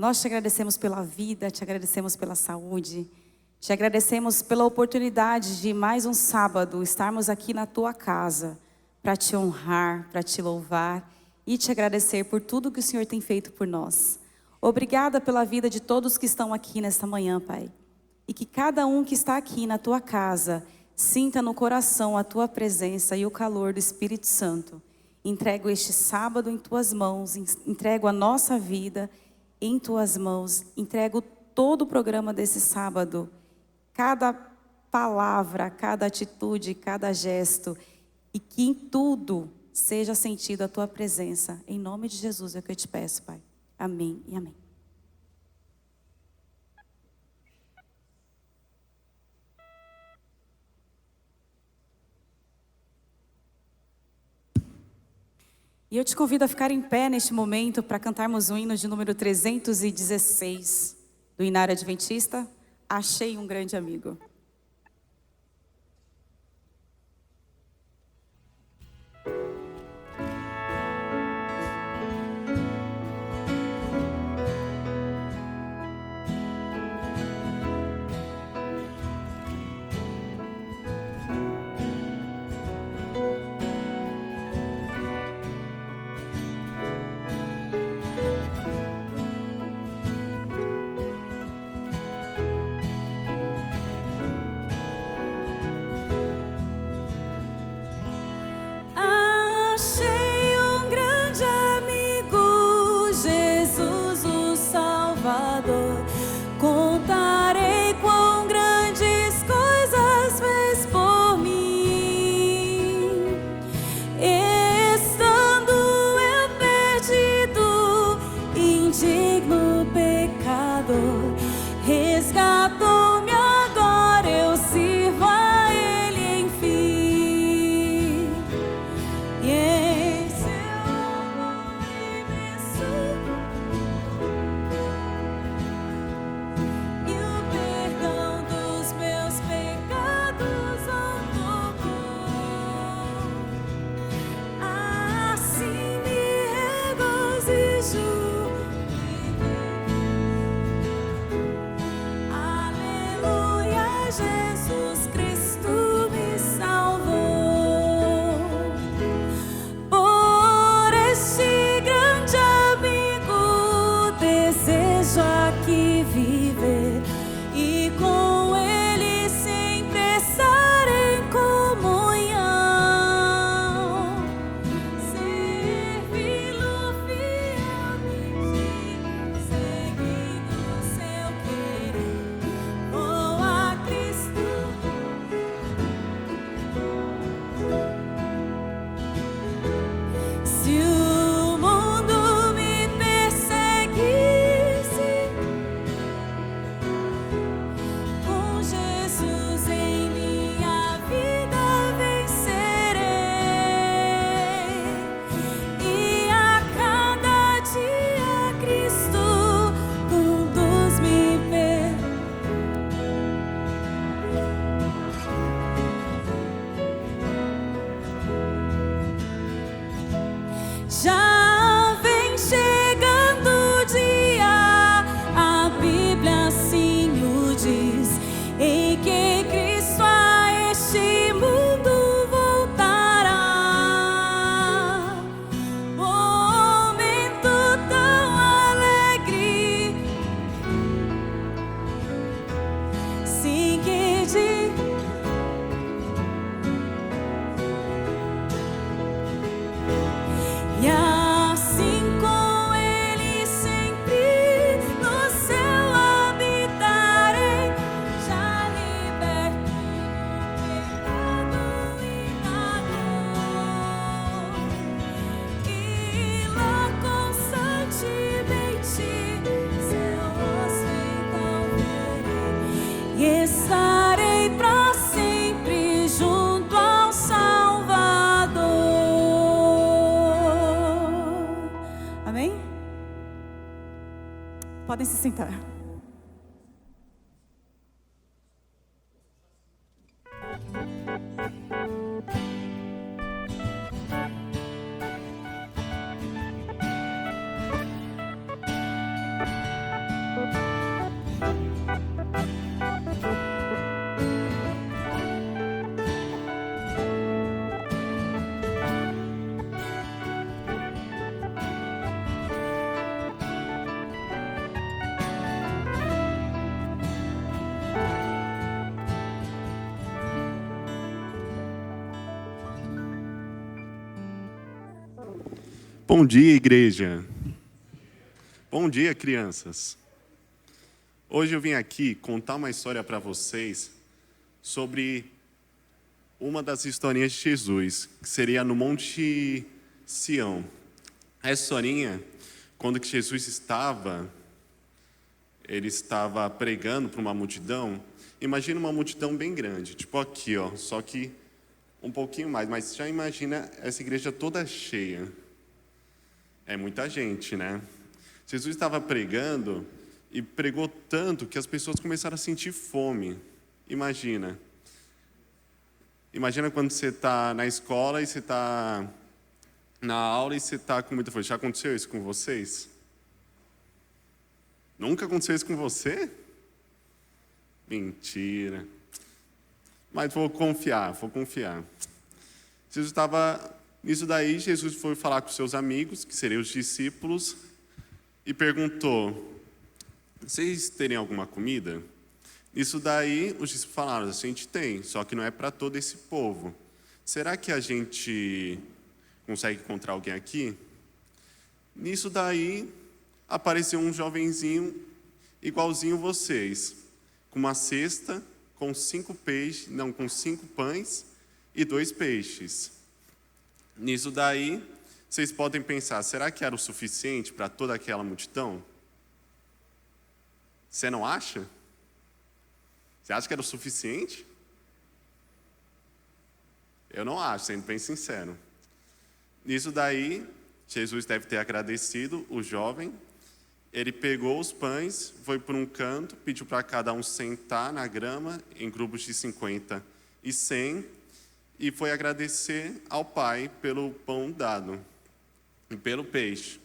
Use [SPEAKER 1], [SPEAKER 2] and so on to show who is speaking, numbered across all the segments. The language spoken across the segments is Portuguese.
[SPEAKER 1] Nós te agradecemos pela vida, te agradecemos pela saúde, te agradecemos pela oportunidade de mais um sábado estarmos aqui na tua casa para te honrar, para te louvar e te agradecer por tudo que o Senhor tem feito por nós. Obrigada pela vida de todos que estão aqui nesta manhã, Pai. E que cada um que está aqui na tua casa sinta no coração a tua presença e o calor do Espírito Santo. Entrego este sábado em tuas mãos, entrego a nossa vida em tuas mãos, entrego todo o programa desse sábado, cada palavra, cada atitude, cada gesto, e que em tudo seja sentido a tua presença. Em nome de Jesus é o que eu te peço, Pai. Amém e amém. E eu te convido a ficar em pé neste momento para cantarmos o hino de número 316 do Inário Adventista, Achei um Grande Amigo. Podem se sentar.
[SPEAKER 2] Bom dia, igreja. Bom dia, crianças. Hoje eu vim aqui contar uma história para vocês sobre uma das historinhas de Jesus, que seria no Monte Sião. Essa historinha, quando que Jesus ele estava pregando para uma multidão. Imagina uma multidão bem grande, tipo aqui, ó, só que um pouquinho mais, mas já imagina essa igreja toda cheia. É muita gente, né? Jesus estava pregando e pregou tanto que as pessoas começaram a sentir fome. Imagina quando você está na escola e você está na aula e você está com muita fome. Já aconteceu isso com vocês? Nunca aconteceu isso com você? Mentira. Mas vou confiar. Jesus estava... Nisso daí, Jesus foi falar com seus amigos, que seriam os discípulos, e perguntou: vocês terem alguma comida? Nisso daí, os discípulos falaram: a gente tem, só que não é para todo esse povo. Será que a gente consegue encontrar alguém aqui? Nisso daí, apareceu um jovenzinho, igualzinho vocês, com uma cesta, com 5 pães e 2 peixes. Nisso daí, vocês podem pensar, será que era o suficiente para toda aquela multidão? Você não acha? Você acha que era o suficiente? Eu não acho, sendo bem sincero. Nisso daí, Jesus deve ter agradecido o jovem. Ele pegou os pães, foi por um canto, pediu para cada um sentar na grama, em grupos de 50 e 100, e foi agradecer ao Pai pelo pão dado e pelo peixe.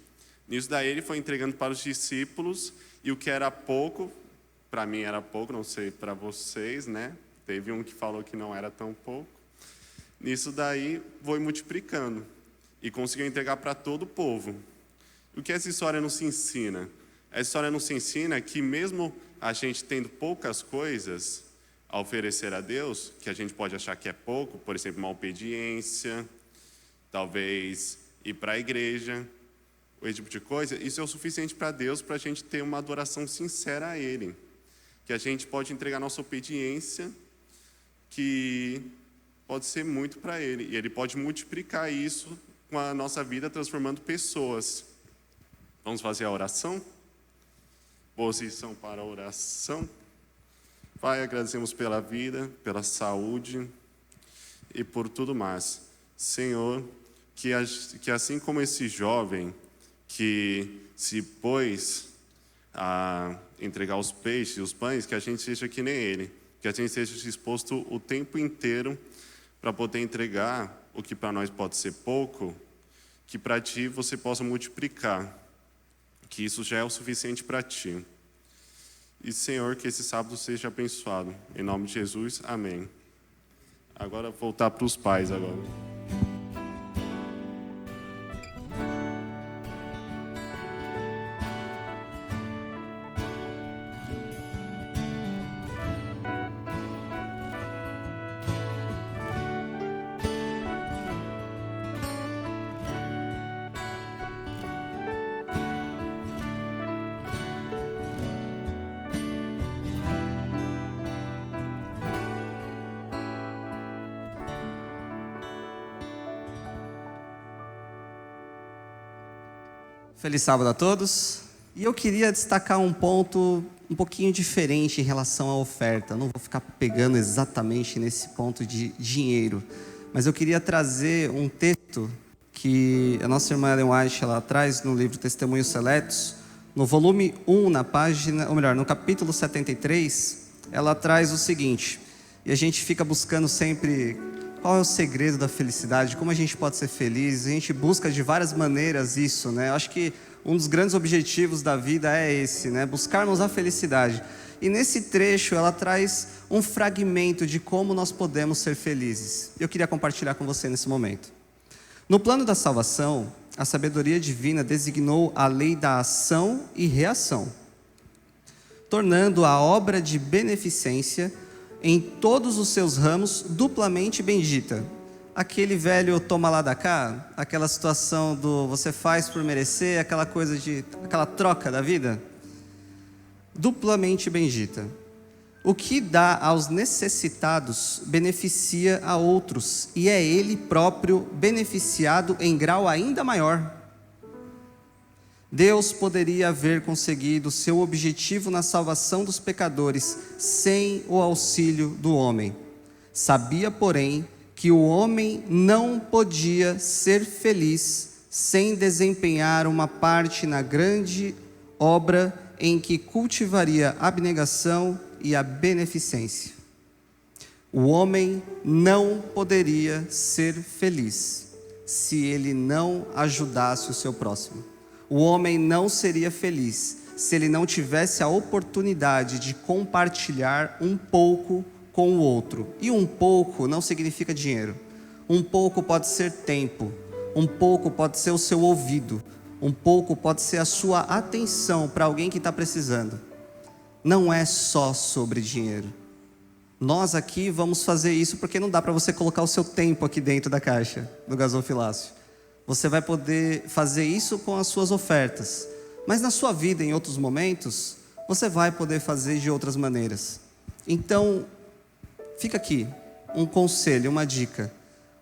[SPEAKER 2] Nisso daí ele foi entregando para os discípulos, e o que era pouco, para mim era pouco, não sei para vocês, né? Teve um que falou que não era tão pouco. Nisso daí foi multiplicando e conseguiu entregar para todo o povo. O que essa história nos ensina? Essa história nos ensina que mesmo a gente tendo poucas coisas a oferecer a Deus, que a gente pode achar que é pouco, por exemplo, uma obediência, talvez ir para a igreja, esse tipo de coisa, isso é o suficiente para Deus, para a gente ter uma adoração sincera a Ele. Que a gente pode entregar nossa obediência, que pode ser muito para Ele, e Ele pode multiplicar isso com a nossa vida, transformando pessoas. Vamos fazer a oração? Posição para a oração. Pai, agradecemos pela vida, pela saúde e por tudo mais. Senhor, que assim como esse jovem que se pôs a entregar os peixes e os pães, que a gente seja que nem ele, que a gente seja disposto o tempo inteiro para poder entregar o que para nós pode ser pouco, que para Ti você possa multiplicar, que isso já é o suficiente para Ti. E, Senhor, que esse sábado seja abençoado. Em nome de Jesus, amém. Agora, voltar para os pais agora.
[SPEAKER 3] Feliz sábado a todos. E eu queria destacar um ponto um pouquinho diferente em relação à oferta. Não vou ficar pegando exatamente nesse ponto de dinheiro, mas eu queria trazer um texto que a nossa irmã Ellen White ela traz no livro Testemunhos Seletos, no volume 1, na página, ou melhor, no capítulo 73, ela traz o seguinte, e a gente fica buscando sempre qual é o segredo da felicidade, como a gente pode ser feliz, a gente busca de várias maneiras isso, né? Eu acho que um dos grandes objetivos da vida é esse, né? Buscarmos a felicidade. E nesse trecho ela traz um fragmento de como nós podemos ser felizes. Eu queria compartilhar com você nesse momento. No plano da salvação, a sabedoria divina designou a lei da ação e reação, tornando a obra de beneficência em todos os seus ramos duplamente bendita. Aquele velho toma lá da cá, aquela situação do você faz por merecer, aquela troca da vida, duplamente bendita. O que dá aos necessitados beneficia a outros, e é ele próprio beneficiado em grau ainda maior. Deus poderia haver conseguido seu objetivo na salvação dos pecadores sem o auxílio do homem. Sabia, porém, que o homem não podia ser feliz sem desempenhar uma parte na grande obra em que cultivaria a abnegação e a beneficência. O homem não poderia ser feliz se ele não ajudasse o seu próximo. O homem não seria feliz se ele não tivesse a oportunidade de compartilhar um pouco com o outro. E um pouco não significa dinheiro. Um pouco pode ser tempo. Um pouco pode ser o seu ouvido. Um pouco pode ser a sua atenção para alguém que está precisando. Não é só sobre dinheiro. Nós aqui vamos fazer isso porque não dá para você colocar o seu tempo aqui dentro da caixa do gasofilácio. Você vai poder fazer isso com as suas ofertas. Mas na sua vida, em outros momentos, você vai poder fazer de outras maneiras. Então, fica aqui um conselho, uma dica.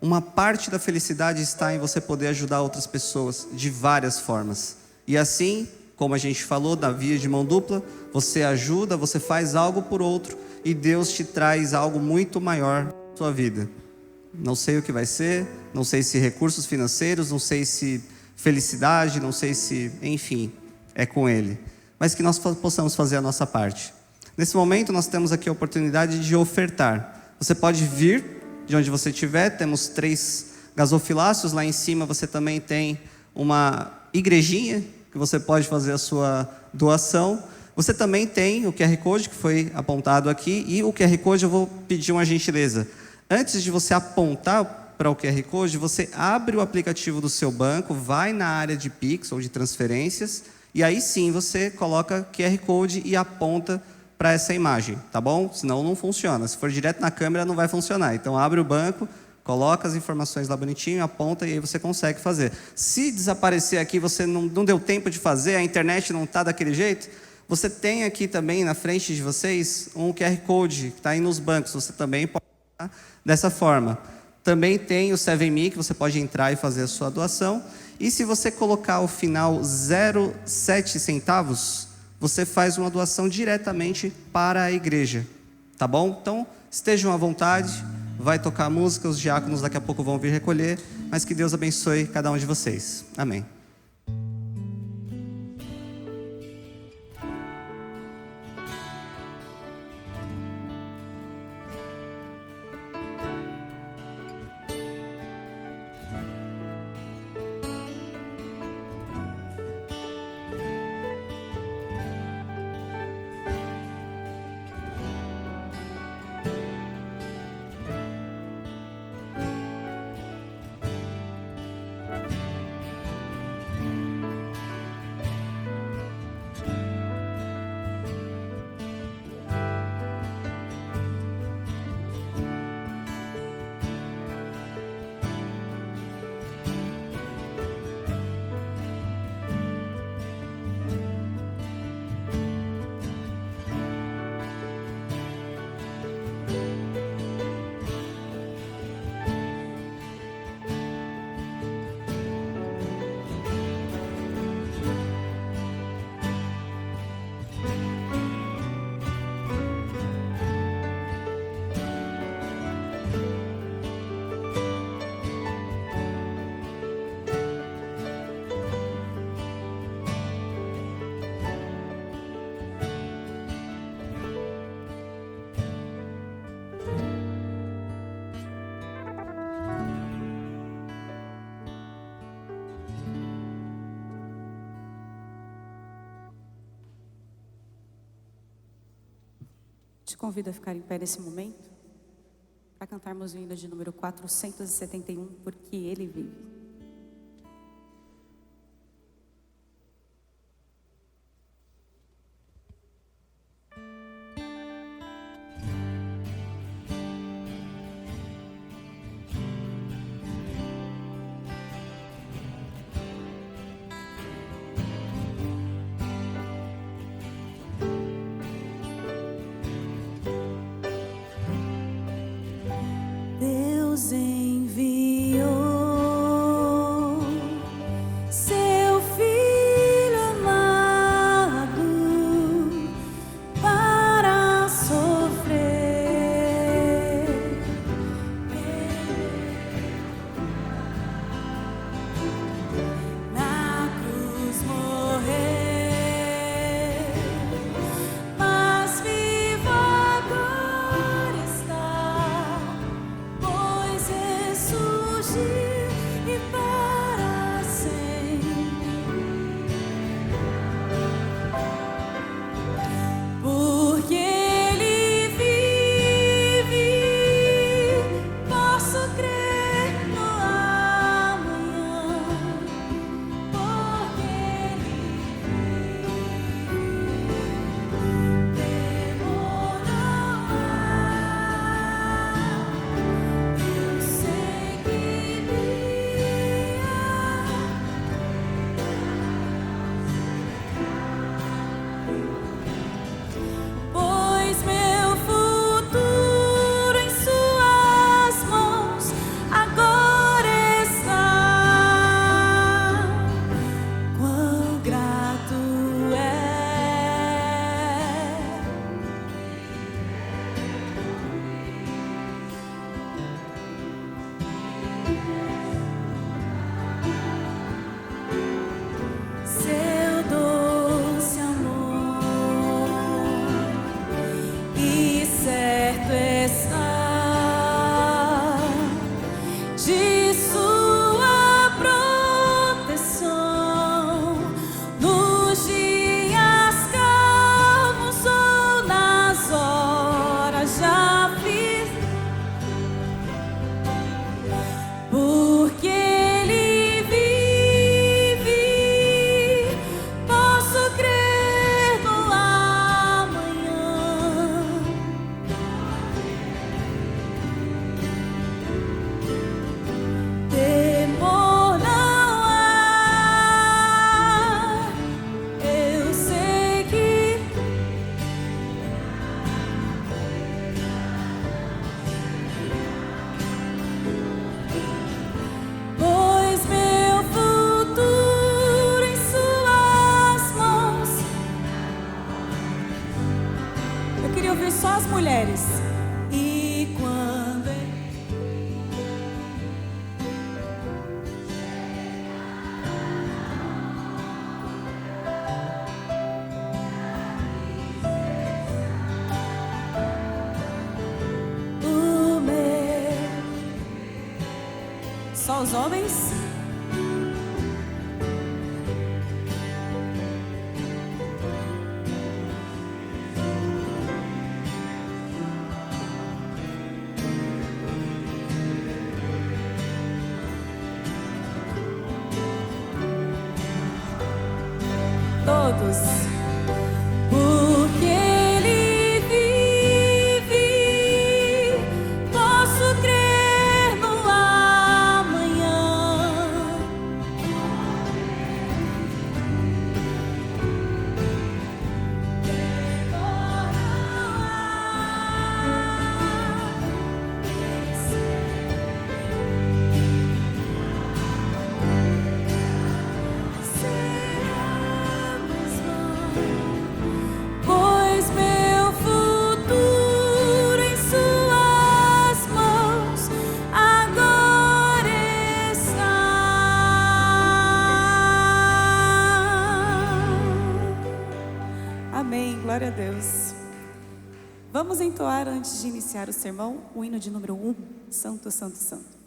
[SPEAKER 3] Uma parte da felicidade está em você poder ajudar outras pessoas de várias formas. E assim, como a gente falou, da via de mão dupla, você ajuda, você faz algo por outro e Deus te traz algo muito maior na sua vida. Não sei o que vai ser, não sei se recursos financeiros, não sei se felicidade, não sei se, enfim, é com Ele. Mas que nós possamos fazer a nossa parte. Nesse momento nós temos aqui a oportunidade de ofertar. Você pode vir de onde você estiver, temos 3 gasofilácios, lá em cima você também tem uma igrejinha, que você pode fazer a sua doação. Você também tem o QR Code, que foi apontado aqui, e o QR Code eu vou pedir uma gentileza. Antes de você apontar para o QR Code, você abre o aplicativo do seu banco, vai na área de Pix ou de transferências, e aí sim você coloca QR Code e aponta para essa imagem, tá bom? Senão não funciona. Se for direto na câmera não vai funcionar. Então abre o banco, coloca as informações lá bonitinho, aponta e aí você consegue fazer. Se desaparecer aqui, você não deu tempo de fazer, a internet não está daquele jeito, você tem aqui também na frente de vocês um QR Code que está aí nos bancos. Você também pode usar dessa forma. Também tem o 7Me, que você pode entrar e fazer a sua doação. E se você colocar o final 0,7 centavos, você faz uma doação diretamente para a igreja, tá bom? Então, estejam à vontade, vai tocar música, os diáconos daqui a pouco vão vir recolher, mas que Deus abençoe cada um de vocês. Amém.
[SPEAKER 1] Te convido a ficar em pé nesse momento, para cantarmos o hino de número 471, porque Ele vive.
[SPEAKER 4] Deus enviou seu Filho amado para sofrer. Na cruz morrer, mas vivo agora está, pois ressurgiu e para sempre. Porque Ele vive, posso crer no amanhã. Porque Ele vive, temor não há. Eu seguiria, pois meu futuro em Suas mãos agora está. Quão grato é. Seu doce amor, e certo está de Sua proteção nos dias calmos ou nas horas já aflitas. Porque Ele vive, posso crer no amanhã. Temor não há, eu sei que pois meu futuro em Suas mãos.
[SPEAKER 1] Eu queria ouvir só as mulheres.
[SPEAKER 4] E quando o meu
[SPEAKER 1] Só os homens? Todos.
[SPEAKER 4] Porque Ele vive, posso crer no amanhã. Pois meu futuro em Suas mãos agora está.
[SPEAKER 1] Amém, glória a Deus. Vamos entoar, antes de iniciar o sermão, o hino de número 1, Santo, Santo, Santo.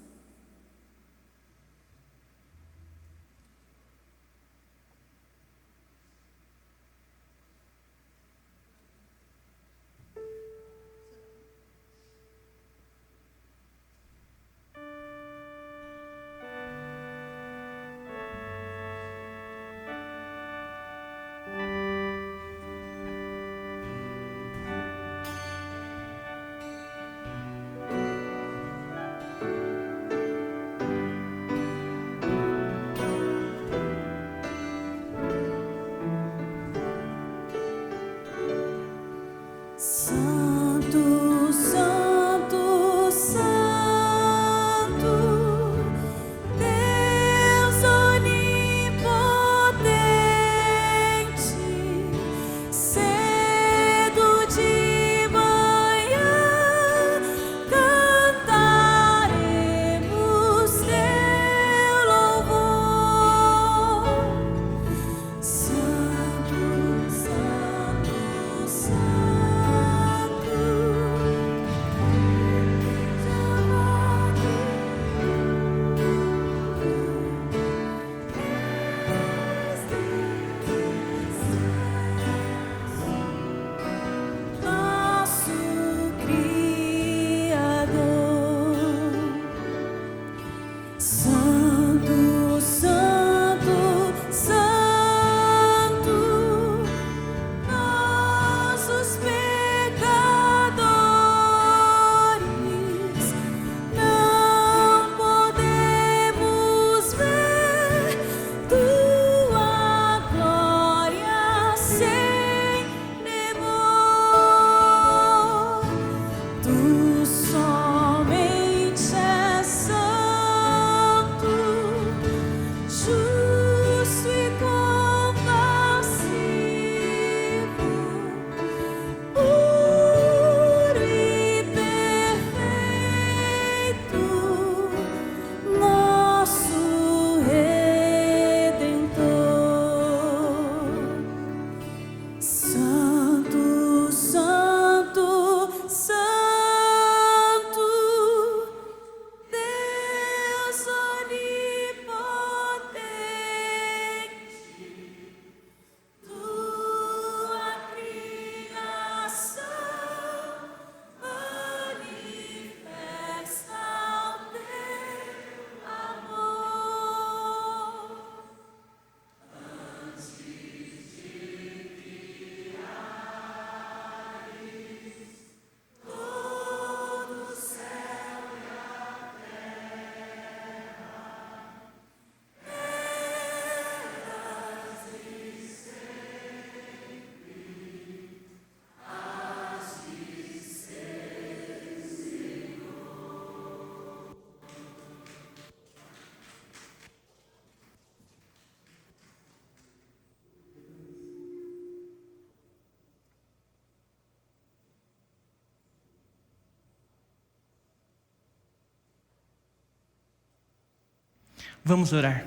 [SPEAKER 5] Vamos orar.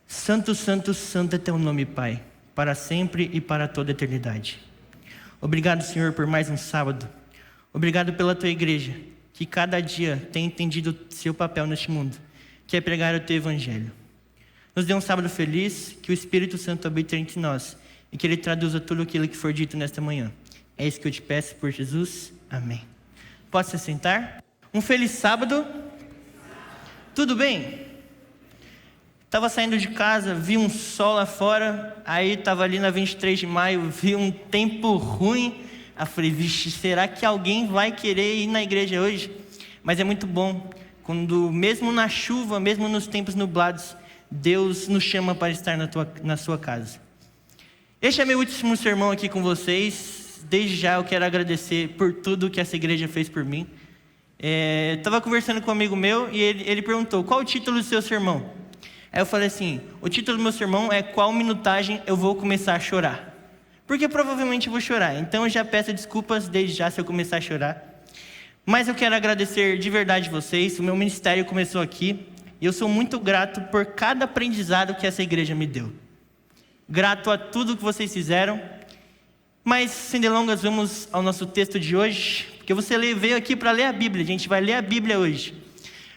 [SPEAKER 5] Santo, santo, santo é teu nome, Pai, para sempre e para toda a eternidade. Obrigado, Senhor, por mais um sábado. Obrigado pela tua igreja, que cada dia tem entendido seu papel neste mundo, que é pregar o teu evangelho. Nos dê um sábado feliz, que o Espírito Santo habite entre nós e que ele traduza tudo aquilo que for dito nesta manhã. É isso que eu te peço por Jesus. Amém. Pode se sentar? Um feliz sábado. Tudo bem? Estava saindo de casa, vi um sol lá fora, aí estava ali na 23 de maio, vi um tempo ruim. Eu falei, vixe, será que alguém vai querer ir na igreja hoje? Mas é muito bom, quando mesmo na chuva, mesmo nos tempos nublados, Deus nos chama para estar na sua casa. Este é meu último sermão aqui com vocês. Desde já eu quero agradecer por tudo que essa igreja fez por mim. Estava conversando com um amigo meu e ele perguntou, qual o título do seu sermão? Aí eu falei assim, o título do meu sermão é qual minutagem eu vou começar a chorar. Porque provavelmente eu vou chorar, então eu já peço desculpas desde já se eu começar a chorar. Mas eu quero agradecer de verdade vocês, o meu ministério começou aqui, e eu sou muito grato por cada aprendizado que essa igreja me deu. Grato a tudo que vocês fizeram, mas sem delongas vamos ao nosso texto de hoje, porque você veio aqui para ler a Bíblia, a gente vai ler a Bíblia hoje.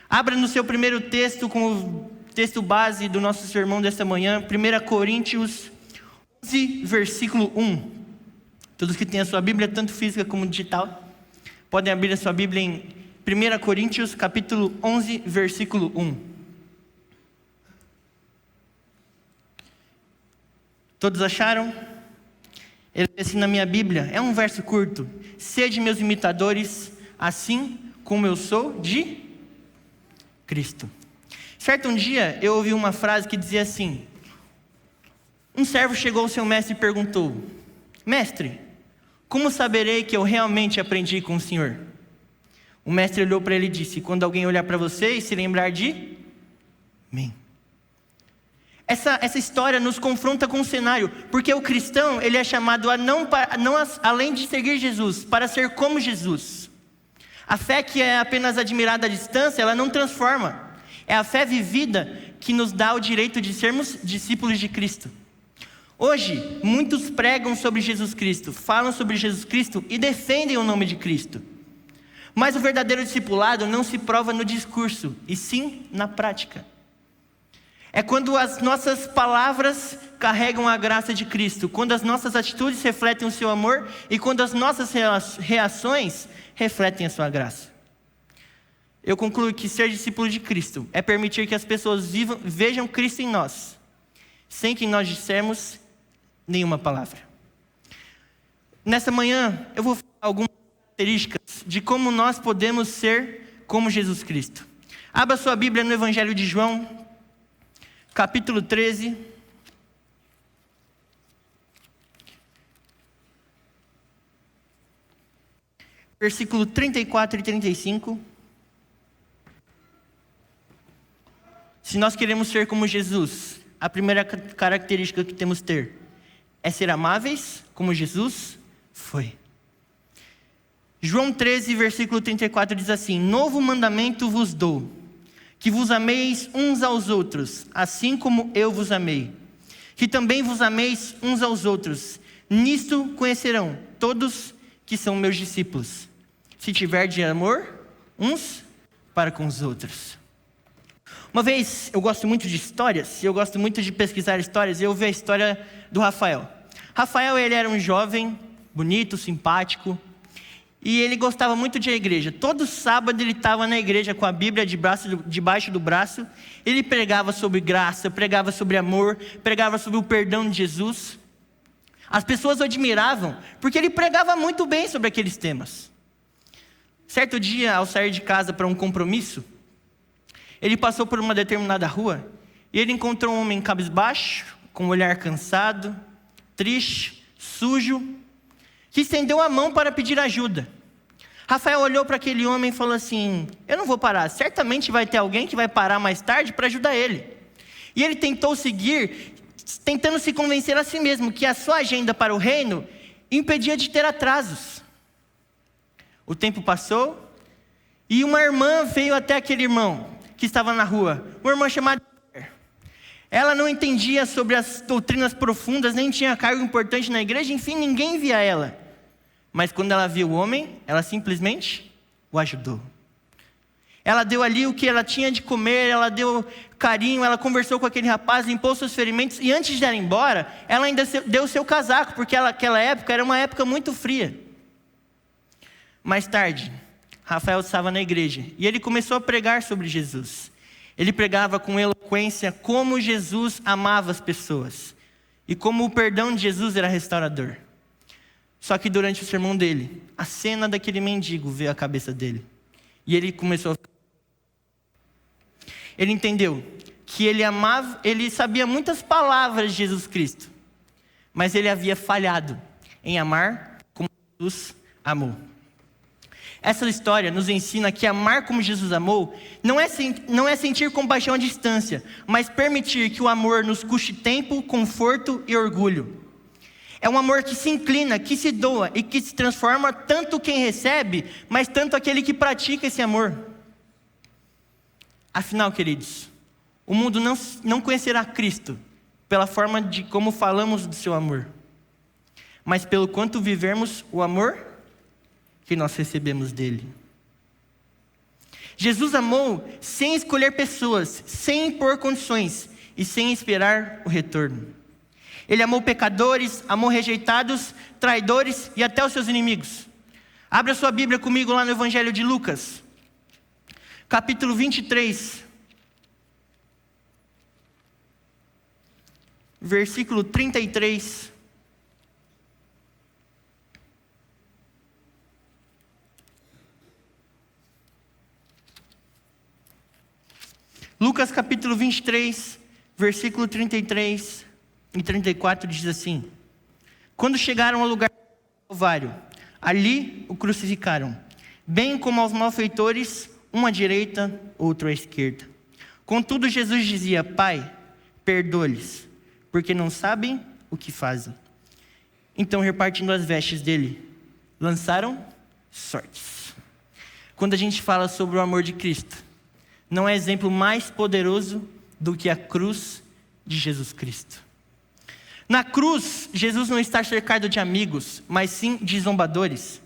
[SPEAKER 5] Abra no seu primeiro texto, como texto base do nosso sermão desta manhã, 1 Coríntios 11, versículo 1. Todos que têm a sua Bíblia, tanto física como digital, podem abrir a sua Bíblia em 1 Coríntios, capítulo 11, versículo 1. Todos acharam? Ele diz assim na minha Bíblia, é um verso curto. Sede meus imitadores, assim como eu sou de Cristo. Certo um dia, eu ouvi uma frase que dizia assim, um servo chegou ao seu mestre e perguntou, mestre, como saberei que eu realmente aprendi com o Senhor? O mestre olhou para ele e disse, quando alguém olhar para você e se lembrar de mim. Essa história nos confronta com o cenário, porque o cristão, ele é chamado a não além de seguir Jesus, para ser como Jesus. A fé que é apenas admirada à distância, ela não transforma. É a fé vivida que nos dá o direito de sermos discípulos de Cristo. Hoje, muitos pregam sobre Jesus Cristo, falam sobre Jesus Cristo e defendem o nome de Cristo. Mas o verdadeiro discipulado não se prova no discurso, e sim na prática. É quando as nossas palavras carregam a graça de Cristo, quando as nossas atitudes refletem o seu amor e quando as nossas reações refletem a sua graça. Eu concluo que ser discípulo de Cristo é permitir que as pessoas vejam Cristo em nós, sem que nós dissermos nenhuma palavra. Nessa manhã, eu vou falar algumas características de como nós podemos ser como Jesus Cristo. Abra sua Bíblia no Evangelho de João, capítulo 13. Versículo 34 e 35. Se nós queremos ser como Jesus, a primeira característica que temos que ter é ser amáveis, como Jesus foi. João 13, versículo 34 diz assim, novo mandamento vos dou, que vos ameis uns aos outros, assim como eu vos amei. Que também vos ameis uns aos outros. Nisto conhecerão todos que são meus discípulos, se tiverdes amor uns para com os outros. Uma vez, eu gosto muito de histórias, e eu gosto muito de pesquisar histórias, e eu vi a história do Rafael. Rafael, ele era um jovem, bonito, simpático, e ele gostava muito de ir à igreja. Todo sábado ele estava na igreja com a Bíblia debaixo do braço. Ele pregava sobre graça, pregava sobre amor, pregava sobre o perdão de Jesus. As pessoas o admiravam, porque ele pregava muito bem sobre aqueles temas. Certo dia, ao sair de casa para um compromisso, ele passou por uma determinada rua, e ele encontrou um homem cabisbaixo, com um olhar cansado, triste, sujo, que estendeu a mão para pedir ajuda. Rafael olhou para aquele homem e falou assim, eu não vou parar, certamente vai ter alguém que vai parar mais tarde para ajudar ele. E ele tentou seguir, tentando se convencer a si mesmo que a sua agenda para o reino impedia de ter atrasos. O tempo passou, e uma irmã veio até aquele irmão, que estava na rua, uma irmã chamada Esther. Ela não entendia sobre as doutrinas profundas, nem tinha cargo importante na igreja, enfim, ninguém via ela. Mas quando ela viu o homem, ela simplesmente o ajudou. Ela deu ali o que ela tinha de comer, ela deu carinho, ela conversou com aquele rapaz, limpou seus ferimentos, e antes de ela ir embora, ela ainda deu o seu casaco, porque aquela época era uma época muito fria. Mais tarde, Rafael estava na igreja, e ele começou a pregar sobre Jesus. Ele pregava com eloquência como Jesus amava as pessoas, e como o perdão de Jesus era restaurador. Só que durante o sermão dele, a cena daquele mendigo veio à cabeça dele, e ele começou a... Ele entendeu que ele sabia muitas palavras de Jesus Cristo, mas ele havia falhado em amar como Jesus amou. Essa história nos ensina que amar como Jesus amou não é sentir compaixão à distância, mas permitir que o amor nos custe tempo, conforto e orgulho. É um amor que se inclina, que se doa e que se transforma tanto quem recebe, mas tanto aquele que pratica esse amor. Afinal, queridos, o mundo não conhecerá Cristo pela forma de como falamos do seu amor, mas pelo quanto vivermos o amor que nós recebemos dele. Jesus amou sem escolher pessoas, sem impor condições e sem esperar o retorno. Ele amou pecadores, amou rejeitados, traidores e até os seus inimigos. Abra sua Bíblia comigo lá no Evangelho de Lucas, capítulo 23, versículo 33. Lucas capítulo 23, versículo 33 e 34 diz assim: Quando chegaram ao lugar do Calvário, ali o crucificaram, bem como aos malfeitores, um à direita, outro à esquerda. Contudo, Jesus dizia: Pai, perdoa-lhes, porque não sabem o que fazem. Então, repartindo as vestes dele, lançaram sortes. Quando a gente fala sobre o amor de Cristo, não há exemplo mais poderoso do que a cruz de Jesus Cristo. Na cruz, Jesus não está cercado de amigos, mas sim de zombadores.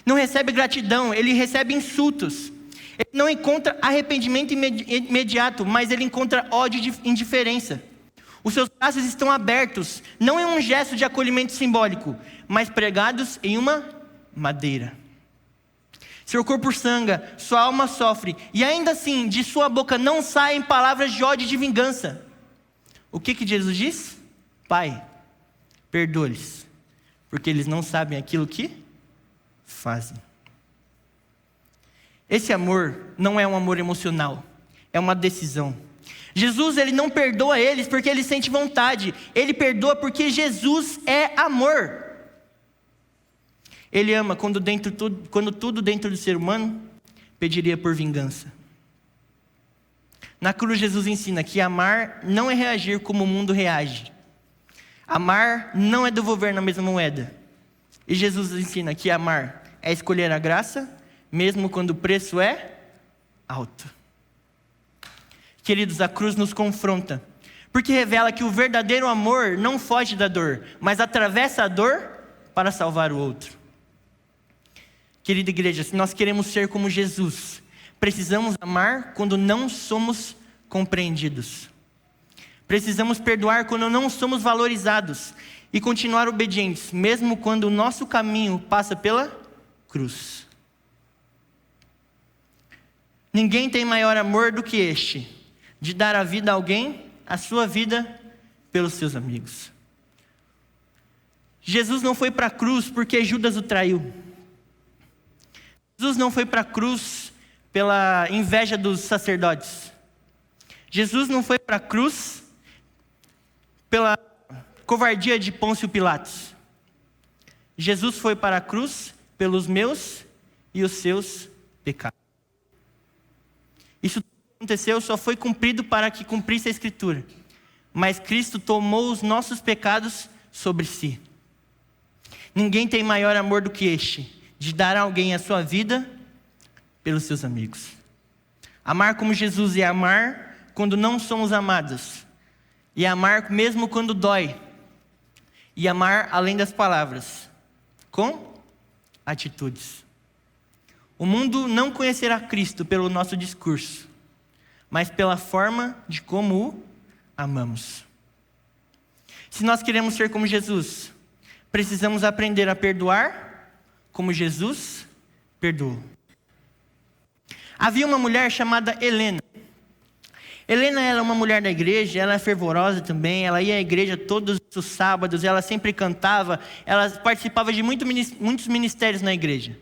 [SPEAKER 5] Não recebe gratidão, ele recebe insultos. Ele não encontra arrependimento imediato, mas ele encontra ódio e indiferença. Os seus braços estão abertos, não em um gesto de acolhimento simbólico, mas pregados em uma madeira. Seu corpo sangra, sua alma sofre, e ainda assim, de sua boca não saem palavras de ódio e de vingança. O que Jesus diz? Pai, perdoa-lhes, porque eles não sabem aquilo que fazem. Esse amor não é um amor emocional, é uma decisão. Jesus, ele não perdoa eles porque ele sente vontade, ele perdoa porque Jesus é amor. Ele ama quando tudo dentro do ser humano pediria por vingança. Na cruz, Jesus ensina que amar não é reagir como o mundo reage. Amar não é devolver na mesma moeda. E Jesus ensina que amar é escolher a graça, mesmo quando o preço é alto. Queridos, a cruz nos confronta, porque revela que o verdadeiro amor não foge da dor, mas atravessa a dor para salvar o outro. Querida igreja, se nós queremos ser como Jesus, precisamos amar quando não somos compreendidos. Precisamos perdoar quando não somos valorizados e continuar obedientes, mesmo quando o nosso caminho passa pela cruz. Ninguém tem maior amor do que este, de dar a vida a alguém, a sua vida pelos seus amigos. Jesus não foi para a cruz porque Judas o traiu. Jesus não foi para a cruz pela inveja dos sacerdotes. Jesus não foi para a cruz pela covardia de Pôncio Pilatos. Jesus foi para a cruz pelos meus e os seus pecados. Isso aconteceu, só foi cumprido para que cumprisse a Escritura. Mas Cristo tomou os nossos pecados sobre si. Ninguém tem maior amor do que este, de dar a alguém a sua vida pelos seus amigos. Amar como Jesus é amar quando não somos amados. E amar mesmo quando dói. E amar além das palavras. Com atitudes. O mundo não conhecerá Cristo pelo nosso discurso, mas pela forma de como o amamos. Se nós queremos ser como Jesus, precisamos aprender a perdoar como Jesus perdoou. Havia uma mulher chamada Helena. Helena era uma mulher da igreja, ela é fervorosa também, ela ia à igreja todos os sábados, ela sempre cantava, ela participava de muitos ministérios na igreja.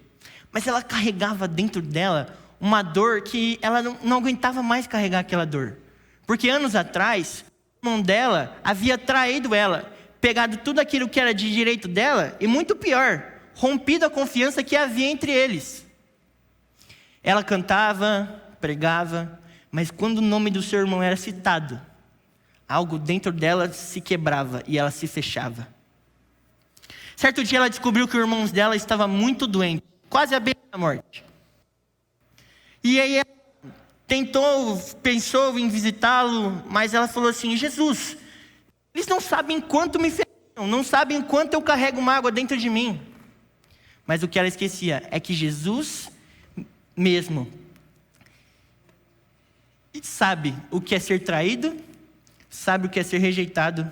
[SPEAKER 5] Mas ela carregava dentro dela uma dor que ela não aguentava mais carregar aquela dor. Porque anos atrás, o irmão dela havia traído ela, pegado tudo aquilo que era de direito dela e muito pior, rompido a confiança que havia entre eles. Ela cantava, pregava, mas quando o nome do seu irmão era citado, algo dentro dela se quebrava e ela se fechava. Certo dia ela descobriu que o irmão dela estava muito doente, quase à beira da morte. E aí ela pensou em visitá-lo, mas ela falou assim: Jesus, eles não sabem quanto me feriram, não sabem quanto eu carrego mágoa dentro de mim. Mas o que ela esquecia é que Jesus mesmo sabe o que é ser traído, sabe o que é ser rejeitado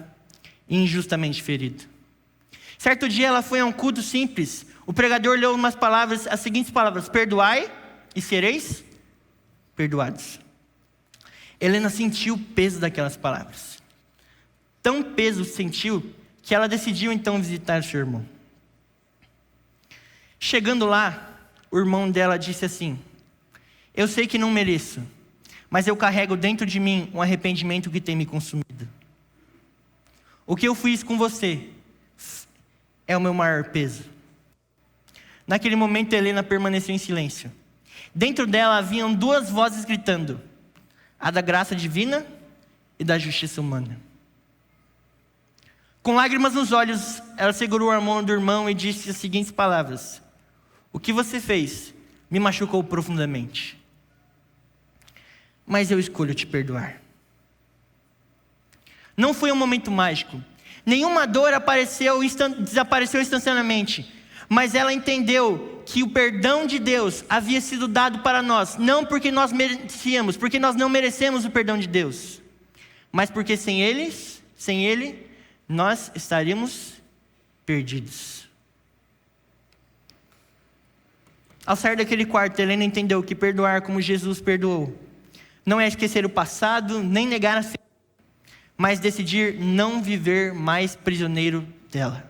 [SPEAKER 5] e injustamente ferido. Certo dia ela foi a um culto simples. O pregador leu as seguintes palavras: perdoai e sereis perdoados. Helena sentiu o peso daquelas palavras. Tão peso sentiu que ela decidiu então visitar seu irmão. Chegando lá, o irmão dela disse assim: eu sei que não mereço, mas eu carrego dentro de mim um arrependimento que tem me consumido. O que eu fiz com você é o meu maior peso. Naquele momento, Helena permaneceu em silêncio. Dentro dela haviam duas vozes gritando: a da graça divina e da justiça humana. Com lágrimas nos olhos, ela segurou a mão do irmão e disse as seguintes palavras: o que você fez me machucou profundamente, mas eu escolho te perdoar. Não foi um momento mágico. Nenhuma dor desapareceu instantaneamente. Mas ela entendeu que o perdão de Deus havia sido dado para nós. Não porque nós merecíamos, porque nós não merecemos o perdão de Deus. Mas porque sem Ele, nós estaríamos perdidos. Ao sair daquele quarto, Helena entendeu que perdoar como Jesus perdoou não é esquecer o passado, nem negar a fé, mas decidir não viver mais prisioneiro dela.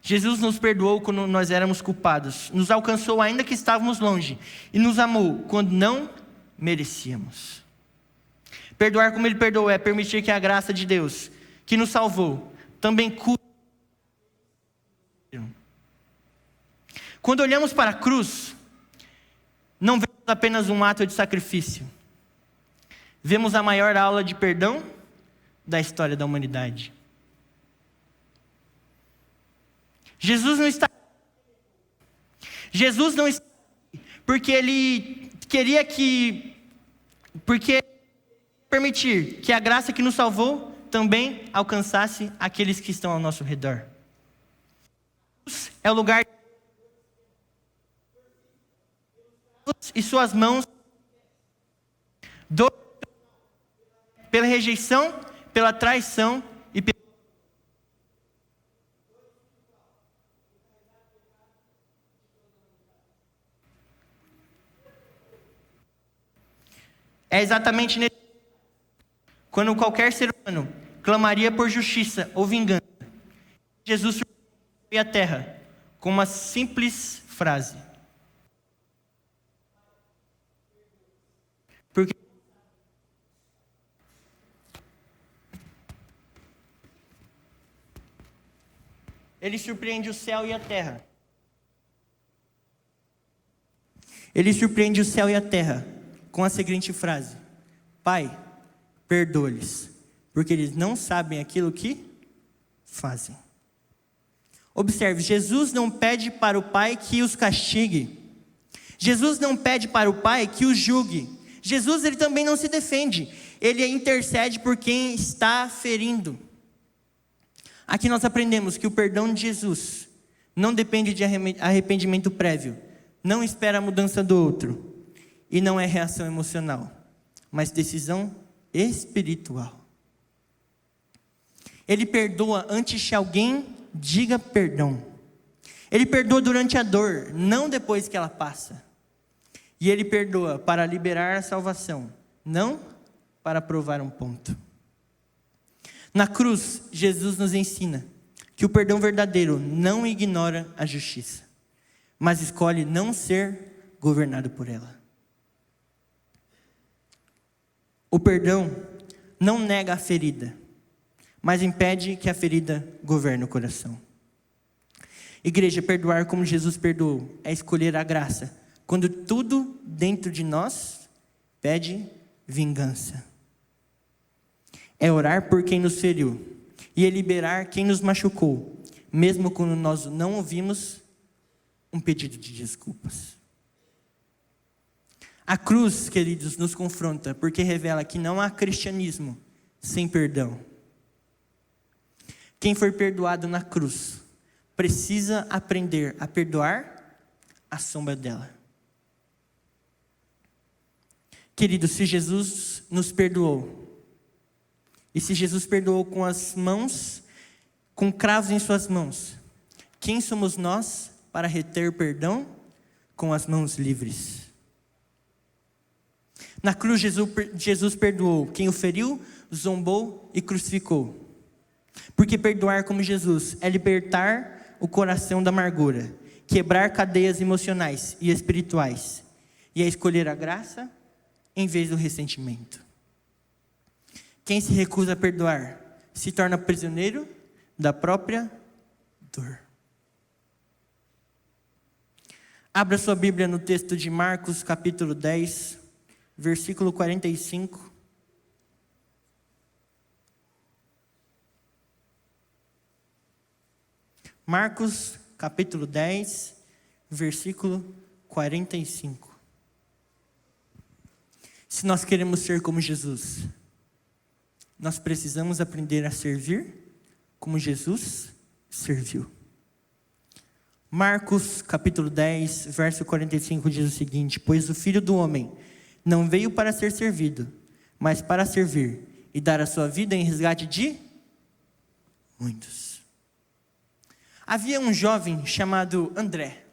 [SPEAKER 5] Jesus nos perdoou quando nós éramos culpados, nos alcançou ainda que estávamos longe, e nos amou quando não merecíamos. Perdoar como Ele perdoou é permitir que a graça de Deus, que nos salvou, também cure. Quando olhamos para a cruz, não vemos apenas um ato de sacrifício. Vemos a maior aula de perdão da história da humanidade. Jesus não está porque Ele queria porque permitir que a graça que nos salvou também alcançasse aqueles que estão ao nosso redor. É o lugar e suas mãos pela rejeição, pela traição e pela... É exatamente nesse quando qualquer ser humano clamaria por justiça ou vingança, Jesus surgiu à terra com uma simples frase: porque Ele surpreende o céu e a terra. Ele surpreende o céu e a terra com a seguinte frase: Pai, perdoa-lhes, porque eles não sabem aquilo que fazem. Observe, Jesus não pede para o Pai que os castigue. Jesus não pede para o Pai que o julgue. Jesus, ele também não se defende. Ele intercede por quem está ferindo. Aqui nós aprendemos que o perdão de Jesus não depende de arrependimento prévio, não espera a mudança do outro, e não é reação emocional, mas decisão espiritual. Ele perdoa antes que alguém diga perdão. Ele perdoa durante a dor, não depois que ela passa. E ele perdoa para liberar a salvação, não para provar um ponto. Na cruz, Jesus nos ensina que o perdão verdadeiro não ignora a justiça, mas escolhe não ser governado por ela. O perdão não nega a ferida, mas impede que a ferida governe o coração. Igreja, perdoar como Jesus perdoou é escolher a graça, quando tudo dentro de nós pede vingança. É orar por quem nos feriu e é liberar quem nos machucou, mesmo quando nós não ouvimos um pedido de desculpas. A cruz, queridos, nos confronta porque revela que não há cristianismo sem perdão. Quem foi perdoado na cruz precisa aprender a perdoar a sombra dela. Queridos, se Jesus nos perdoou, e se Jesus perdoou com as mãos, com cravos em suas mãos, quem somos nós para reter perdão com as mãos livres? Na cruz, Jesus perdoou quem o feriu, zombou e crucificou. Porque perdoar como Jesus é libertar o coração da amargura, quebrar cadeias emocionais e espirituais, e é escolher a graça em vez do ressentimento. Quem se recusa a perdoar se torna prisioneiro da própria dor. Abra sua Bíblia no texto de Marcos, capítulo 10, versículo 45. Marcos, capítulo 10, versículo 45. Se nós queremos ser como Jesus, nós precisamos aprender a servir como Jesus serviu. Marcos, capítulo 10, verso 45 diz o seguinte: pois o Filho do Homem não veio para ser servido, mas para servir e dar a sua vida em resgate de muitos. Havia um jovem chamado André.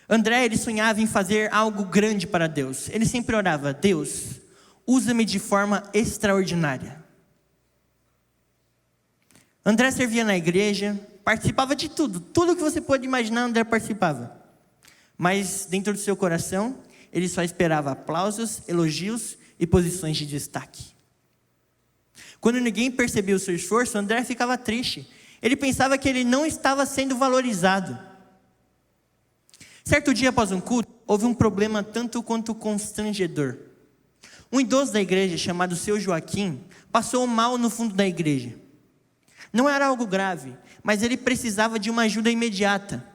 [SPEAKER 5] André, ele sonhava em fazer algo grande para Deus. Ele sempre orava: Deus, usa-me de forma extraordinária. André servia na igreja, participava de tudo que você pode imaginar, André participava. Mas dentro do seu coração, ele só esperava aplausos, elogios e posições de destaque. Quando ninguém percebia o seu esforço, André ficava triste. Ele pensava que ele não estava sendo valorizado. Certo dia após um culto, houve um problema tanto quanto constrangedor. Um idoso da igreja, chamado seu Joaquim, passou mal no fundo da igreja. Não era algo grave, mas ele precisava de uma ajuda imediata.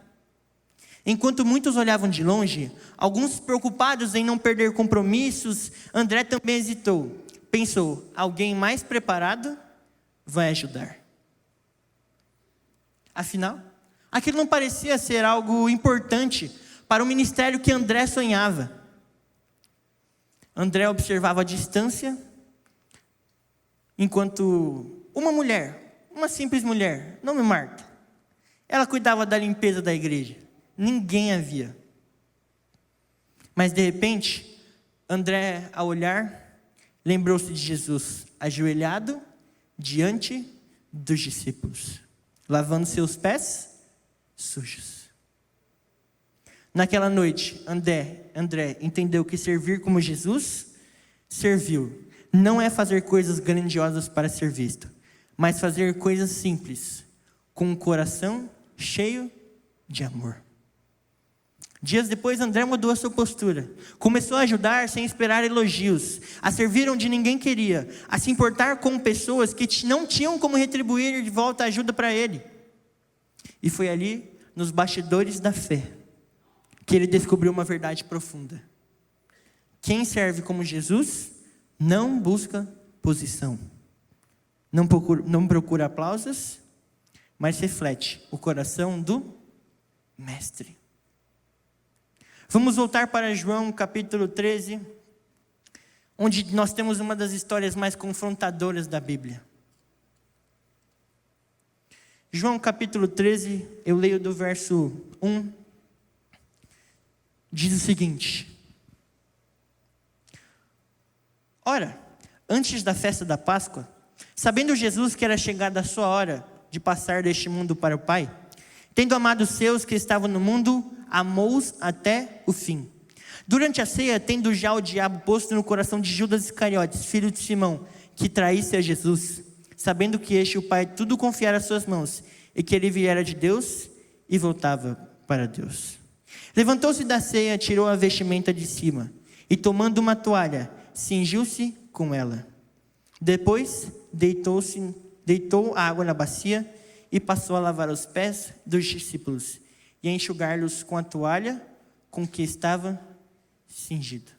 [SPEAKER 5] Enquanto muitos olhavam de longe, alguns preocupados em não perder compromissos, André também hesitou. Pensou: alguém mais preparado vai ajudar. Afinal, aquilo não parecia ser algo importante para o ministério que André sonhava. André observava a distância, enquanto uma simples mulher, nome Marta, ela cuidava da limpeza da igreja. Ninguém a via. Mas de repente, André, ao olhar, lembrou-se de Jesus, ajoelhado diante dos discípulos, lavando seus pés sujos. Naquela noite, André entendeu que servir como Jesus serviu não é fazer coisas grandiosas para ser visto, mas fazer coisas simples, com um coração cheio de amor. Dias depois, André mudou a sua postura. Começou a ajudar sem esperar elogios, a servir onde ninguém queria, a se importar com pessoas que não tinham como retribuir de volta a ajuda para ele. E foi ali, nos bastidores da fé, que ele descobriu uma verdade profunda. Quem serve como Jesus não busca posição, não procura aplausos, mas reflete o coração do Mestre. Vamos voltar para João capítulo 13, onde nós temos uma das histórias mais confrontadoras da Bíblia. João capítulo 13, eu leio do verso 1, diz o seguinte: Ora, antes da festa da Páscoa, sabendo Jesus que era chegada a sua hora de passar deste mundo para o Pai, tendo amado os seus que estavam no mundo, amou-os até o fim. Durante a ceia, tendo já o diabo posto no coração de Judas Iscariotes, filho de Simão, que traísse a Jesus, sabendo que este o Pai tudo confiara às suas mãos, e que ele viera de Deus e voltava para Deus. Levantou-se da ceia, tirou a vestimenta de cima, e tomando uma toalha, cingiu-se com ela. Depois, deitou a água na bacia, e passou a lavar os pés dos discípulos, e a enxugar-los com a toalha com que estava cingido.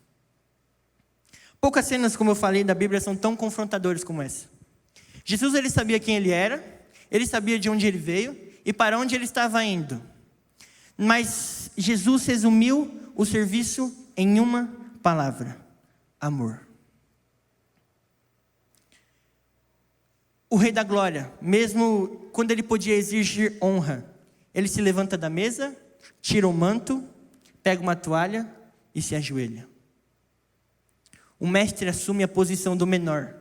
[SPEAKER 5] Poucas cenas, como eu falei, da Bíblia são tão confrontadoras como essa. Jesus, ele sabia quem ele era, ele sabia de onde ele veio e para onde ele estava indo. Mas Jesus resumiu o serviço em uma palavra: amor. O Rei da Glória, mesmo quando ele podia exigir honra, ele se levanta da mesa, tira o manto, pega uma toalha e se ajoelha. O mestre assume a posição do menor.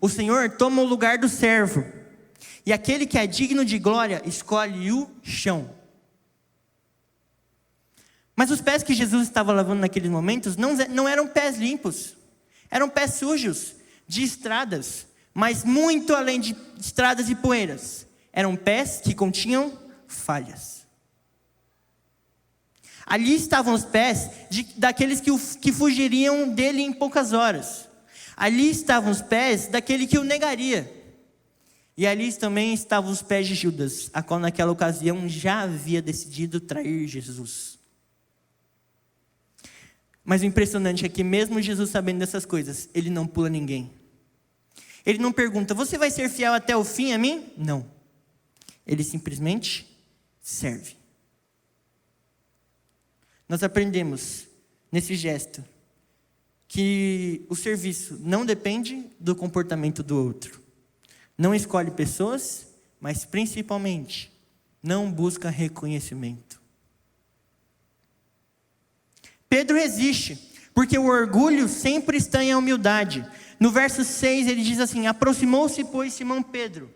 [SPEAKER 5] O Senhor toma o lugar do servo. E aquele que é digno de glória escolhe o chão. Mas os pés que Jesus estava lavando naqueles momentos não eram pés limpos. Eram pés sujos, de estradas, mas muito além de estradas e poeiras. Eram pés que continham falhas. Ali estavam os pés daqueles que fugiriam dele em poucas horas. Ali estavam os pés daquele que o negaria. E ali também estavam os pés de Judas, a qual naquela ocasião já havia decidido trair Jesus. Mas o impressionante é que mesmo Jesus sabendo dessas coisas, ele não pula ninguém. Ele não pergunta: você vai ser fiel até o fim a mim? Não. Ele simplesmente serve. Nós aprendemos nesse gesto que o serviço não depende do comportamento do outro. Não escolhe pessoas, mas principalmente não busca reconhecimento. Pedro resiste, porque o orgulho sempre está em humildade. No verso 6 ele diz assim: aproximou-se, pois, Simão Pedro.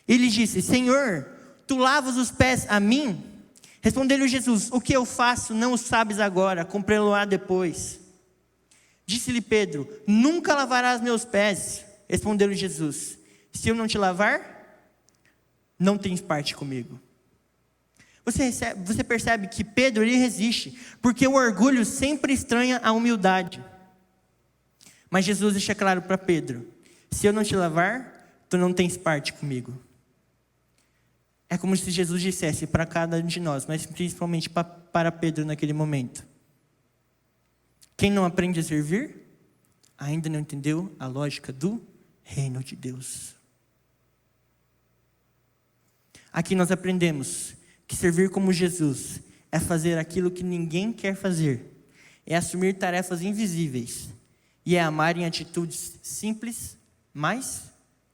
[SPEAKER 5] Ele disse: Senhor, tu lavas os pés a mim? Respondeu-lhe Jesus: o que eu faço não o sabes agora, cumpri-lo-á depois. Disse-lhe Pedro: nunca lavarás meus pés. Respondeu-lhe Jesus: se eu não te lavar, não tens parte comigo. Você percebe que Pedro ele resiste, porque o orgulho sempre estranha a humildade. Mas Jesus deixa claro para Pedro: se eu não te lavar, tu não tens parte comigo. É como se Jesus dissesse para cada um de nós, mas principalmente para Pedro naquele momento: quem não aprende a servir, ainda não entendeu a lógica do reino de Deus. Aqui nós aprendemos que servir como Jesus é fazer aquilo que ninguém quer fazer, é assumir tarefas invisíveis e é amar em atitudes simples, mas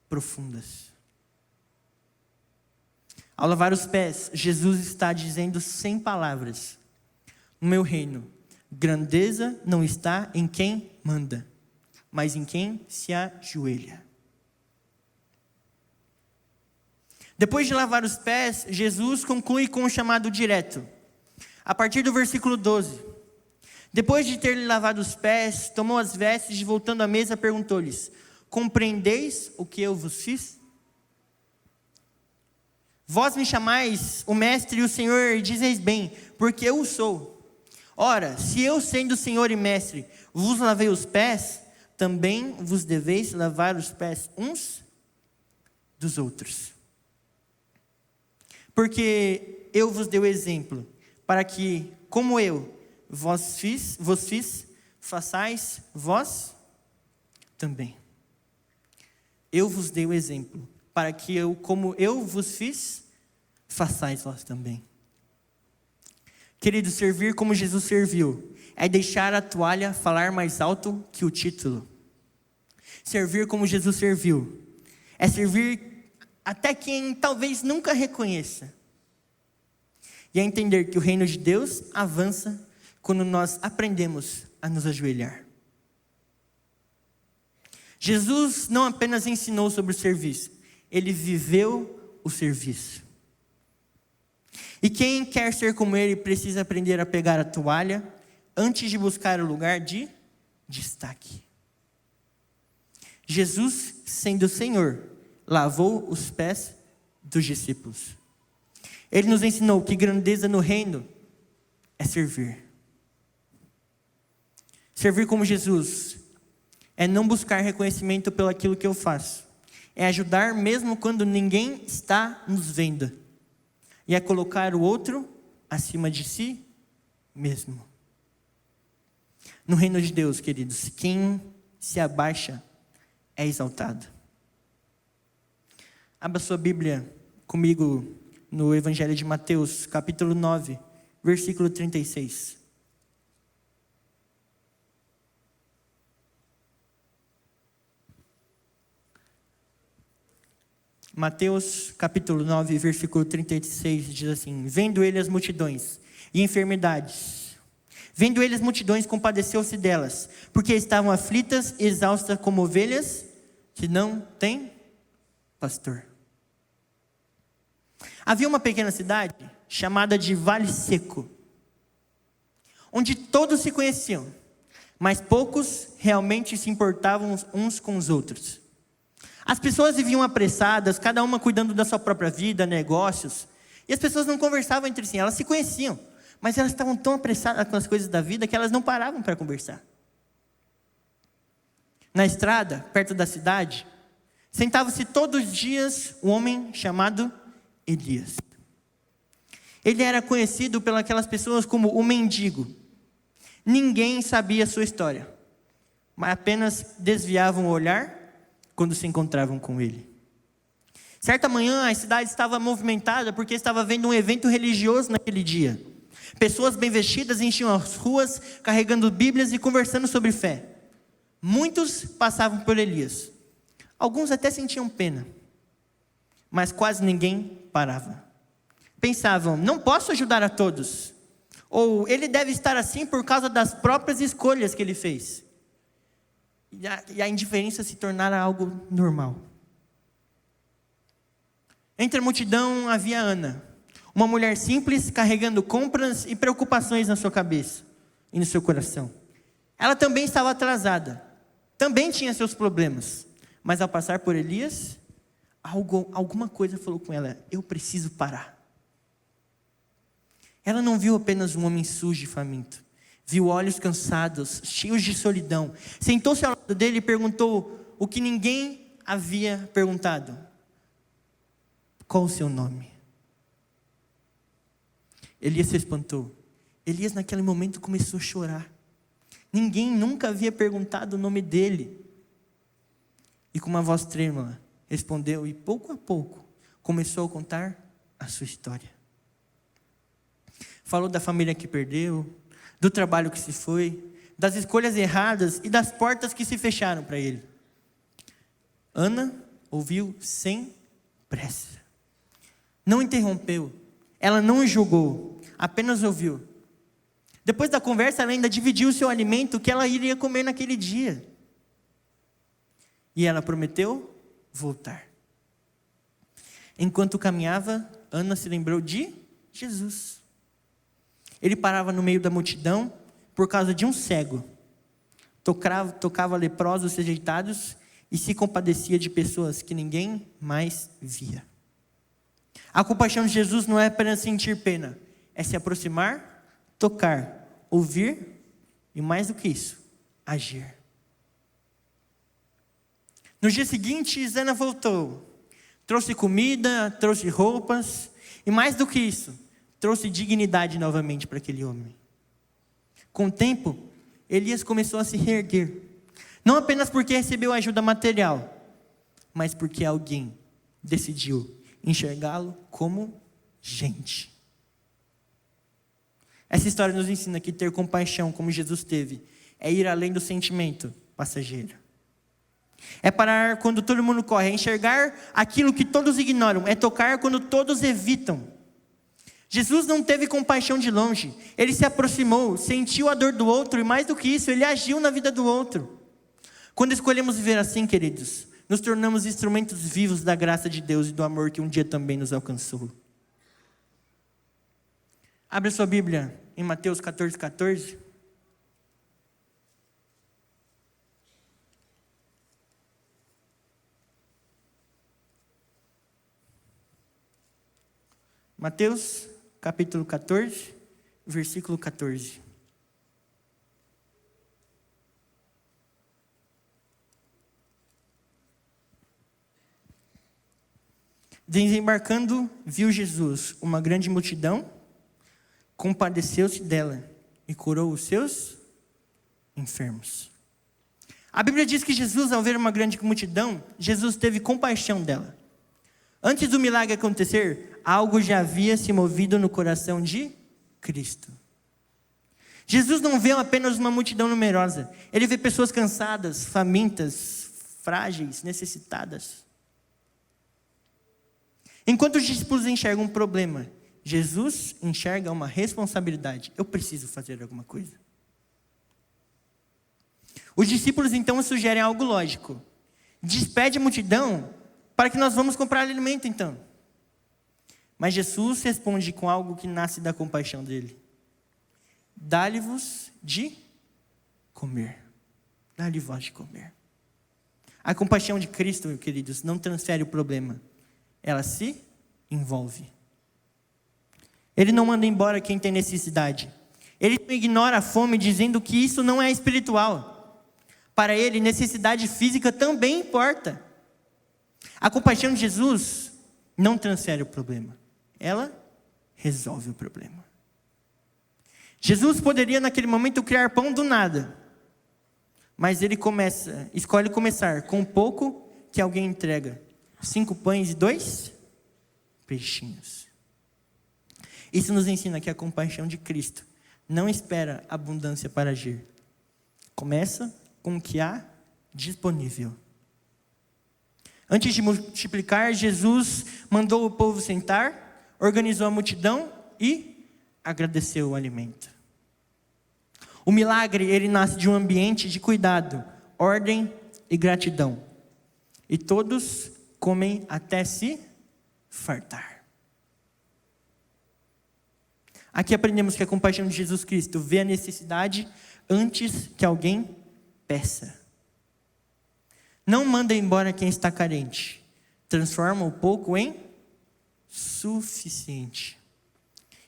[SPEAKER 5] profundas. Ao lavar os pés, Jesus está dizendo sem palavras: no meu reino, grandeza não está em quem manda, mas em quem se ajoelha. Depois de lavar os pés, Jesus conclui com um chamado direto. A partir do versículo 12. Depois de ter-lhe lavado os pés, tomou as vestes e voltando à mesa perguntou-lhes: compreendeis o que eu vos fiz? Vós me chamais o mestre e o senhor e dizeis bem, porque eu o sou. Ora, se eu sendo senhor e mestre vos lavei os pés, também vos deveis lavar os pés uns dos outros. Porque eu vos dei o exemplo, para que como eu vos fiz, façais vós também. Eu vos dei o exemplo, para que como eu vos fiz, façais vós também. Querido, servir como Jesus serviu é deixar a toalha falar mais alto que o título. Servir como Jesus serviu é servir até quem talvez nunca reconheça. E é entender que o reino de Deus avança quando nós aprendemos a nos ajoelhar. Jesus não apenas ensinou sobre o serviço, ele viveu o serviço. E quem quer ser como ele precisa aprender a pegar a toalha antes de buscar o lugar de destaque. Jesus, sendo o Senhor, lavou os pés dos discípulos. Ele nos ensinou que grandeza no reino é servir. Servir como Jesus é não buscar reconhecimento pelo aquilo que eu faço. É ajudar mesmo quando ninguém está nos vendo. E é colocar o outro acima de si mesmo. No reino de Deus, queridos, quem se abaixa é exaltado. Abra sua Bíblia comigo no Evangelho de Mateus, capítulo 9, versículo 36. Mateus, capítulo 9, versículo 36, diz assim: vendo ele as multidões e enfermidades, vendo ele as multidões, compadeceu-se delas, porque estavam aflitas, exaustas como ovelhas que não têm pastor. Havia uma pequena cidade chamada de Vale Seco, onde todos se conheciam, mas poucos realmente se importavam uns com os outros. As pessoas viviam apressadas, cada uma cuidando da sua própria vida, negócios, e as pessoas não conversavam entre si, elas se conheciam, mas elas estavam tão apressadas com as coisas da vida que elas não paravam para conversar. Na estrada, perto da cidade, sentava-se todos os dias um homem chamado Elias. Ele era conhecido pelas pessoas como o mendigo. Ninguém sabia a sua história, mas apenas desviavam o olhar quando se encontravam com ele. Certa manhã, a cidade estava movimentada porque estava havendo um evento religioso naquele dia. Pessoas bem vestidas enchiam as ruas, carregando bíblias e conversando sobre fé. Muitos passavam por Elias. Alguns até sentiam pena, mas quase ninguém parava. Pensavam, não posso ajudar a todos. Ou ele deve estar assim por causa das próprias escolhas que ele fez. E a indiferença se tornara algo normal. Entre a multidão havia Ana, uma mulher simples, carregando compras e preocupações na sua cabeça e no seu coração. Ela também estava atrasada, também tinha seus problemas, mas ao passar por Elias, alguma coisa falou com ela: eu preciso parar. Ela não viu apenas um homem sujo e faminto, viu olhos cansados, cheios de solidão. Sentou-se ao lado dele e perguntou o que ninguém havia perguntado: qual o seu nome? Elias se espantou. Elias naquele momento começou a chorar. Ninguém nunca havia perguntado o nome dele. E com uma voz trêmula, respondeu e pouco a pouco começou a contar a sua história. Falou da família que perdeu, do trabalho que se foi, das escolhas erradas e das portas que se fecharam para ele. Ana ouviu sem pressa. Não interrompeu, ela não julgou, apenas ouviu. Depois da conversa, ela ainda dividiu o seu alimento que ela iria comer naquele dia. E ela prometeu voltar. Enquanto caminhava, Ana se lembrou de Jesus. Ele parava no meio da multidão por causa de um cego. Tocava leprosos rejeitados e se compadecia de pessoas que ninguém mais via. A compaixão de Jesus não é apenas sentir pena, é se aproximar, tocar, ouvir e, mais do que isso, agir. No dia seguinte, Ana voltou. Trouxe comida, trouxe roupas e, mais do que isso, trouxe dignidade novamente para aquele homem. Com o tempo, Elias começou a se reerguer. Não apenas porque recebeu ajuda material, mas porque alguém decidiu enxergá-lo como gente. Essa história nos ensina que ter compaixão, como Jesus teve, é ir além do sentimento passageiro. É parar quando todo mundo corre, é enxergar aquilo que todos ignoram, é tocar quando todos evitam. Jesus não teve compaixão de longe, ele se aproximou, sentiu a dor do outro e mais do que isso, ele agiu na vida do outro. Quando escolhemos viver assim, queridos, nos tornamos instrumentos vivos da graça de Deus e do amor que um dia também nos alcançou. Abra sua Bíblia em Mateus 14:14. Mateus capítulo 14, versículo 14. Desembarcando, viu Jesus uma grande multidão, compadeceu-se dela e curou os seus enfermos. A Bíblia diz que Jesus, ao ver uma grande multidão, Jesus teve compaixão dela. Antes do milagre acontecer, algo já havia se movido no coração de Cristo. Jesus não vê apenas uma multidão numerosa, ele vê pessoas cansadas, famintas, frágeis, necessitadas. Enquanto os discípulos enxergam um problema, Jesus enxerga uma responsabilidade. Eu preciso fazer alguma coisa. Os discípulos então sugerem algo lógico. Despede a multidão para que nós vamos comprar alimento então. Mas Jesus responde com algo que nasce da compaixão dele. Dá-lhe-vos de comer. Dá-lhe-vos de comer. A compaixão de Cristo, queridos, não transfere o problema. Ela se envolve. Ele não manda embora quem tem necessidade. Ele não ignora a fome dizendo que isso não é espiritual. Para ele, necessidade física também importa. A compaixão de Jesus não transfere o problema. Ela resolve o problema. Jesus poderia naquele momento criar pão do nada. Mas ele escolhe começar com o pouco que alguém entrega. 5 pães e 2 peixinhos. Isso nos ensina que a compaixão de Cristo não espera abundância para agir. Começa com o que há disponível. Antes de multiplicar, Jesus mandou o povo sentar, organizou a multidão e agradeceu o alimento. O milagre, ele nasce de um ambiente de cuidado, ordem e gratidão. E todos comem até se fartar. Aqui aprendemos que a compaixão de Jesus Cristo vê a necessidade antes que alguém peça. Não manda embora quem está carente. Transforma o pouco em suficiente.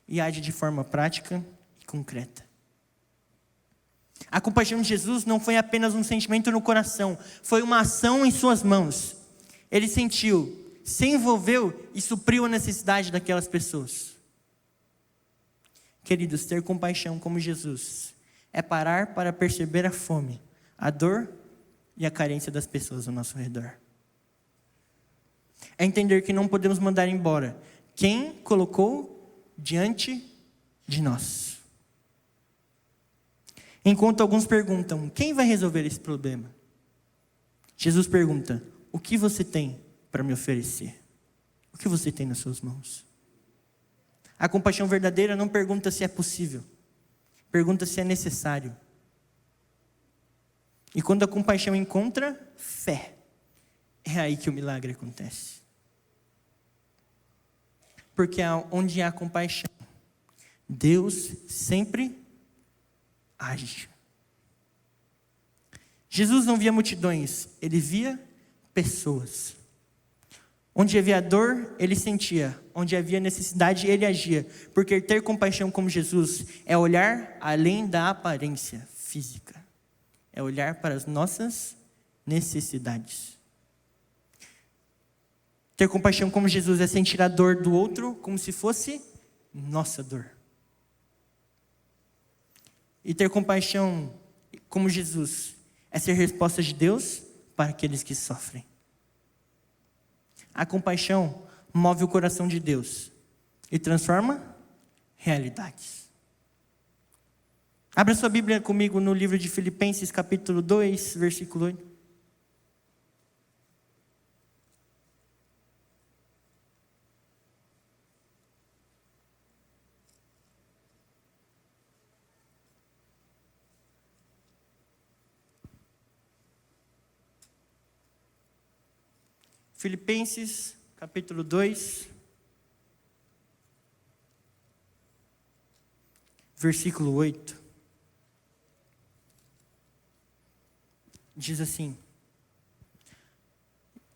[SPEAKER 5] E age de forma prática e concreta. A compaixão de Jesus não foi apenas um sentimento no coração, foi uma ação em suas mãos. Ele sentiu, se envolveu e supriu a necessidade daquelas pessoas. Queridos, ter compaixão como Jesus é parar para perceber a fome, a dor e a carência das pessoas ao nosso redor. É entender que não podemos mandar embora quem colocou diante de nós. Enquanto alguns perguntam, quem vai resolver esse problema? Jesus pergunta, o que você tem para me oferecer? O que você tem nas suas mãos? A compaixão verdadeira não pergunta se é possível, pergunta se é necessário. E quando a compaixão encontra fé, é aí que o milagre acontece. Porque onde há compaixão, Deus sempre age. Jesus não via multidões, ele via pessoas. Onde havia dor, ele sentia. Onde havia necessidade, ele agia. Porque ter compaixão como Jesus é olhar além da aparência física. É olhar para as nossas necessidades. Ter compaixão como Jesus é sentir a dor do outro como se fosse nossa dor. E ter compaixão como Jesus é ser resposta de Deus para aqueles que sofrem. A compaixão move o coração de Deus e transforma realidades. Abra sua Bíblia comigo no livro de Filipenses, capítulo 2, versículo 8. Filipenses, capítulo 2, versículo 8. Diz assim: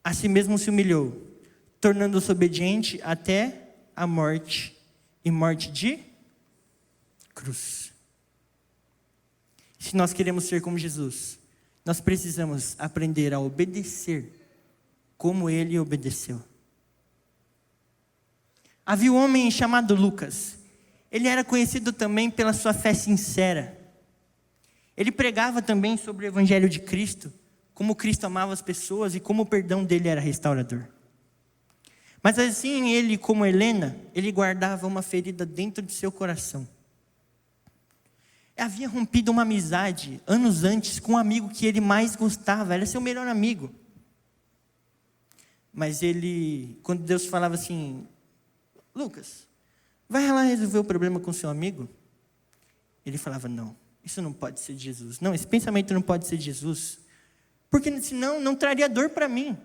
[SPEAKER 5] a si mesmo se humilhou, tornando-se obediente até a morte, e morte de cruz. Se nós queremos ser como Jesus, nós precisamos aprender a obedecer como ele obedeceu. Havia um homem chamado Lucas. Ele era conhecido também pela sua fé sincera. Ele pregava também sobre o Evangelho de Cristo, como Cristo amava as pessoas e como o perdão dele era restaurador. Mas assim ele, como Helena, ele guardava uma ferida dentro de seu coração. Havia rompido uma amizade anos antes com um amigo que ele mais gostava, era seu melhor amigo. Mas ele, quando Deus falava assim: Lucas, vai lá resolver o problema com seu amigo? Ele falava: não, isso não pode ser de Jesus. Não, esse pensamento não pode ser de Jesus. Porque senão não traria dor para mim.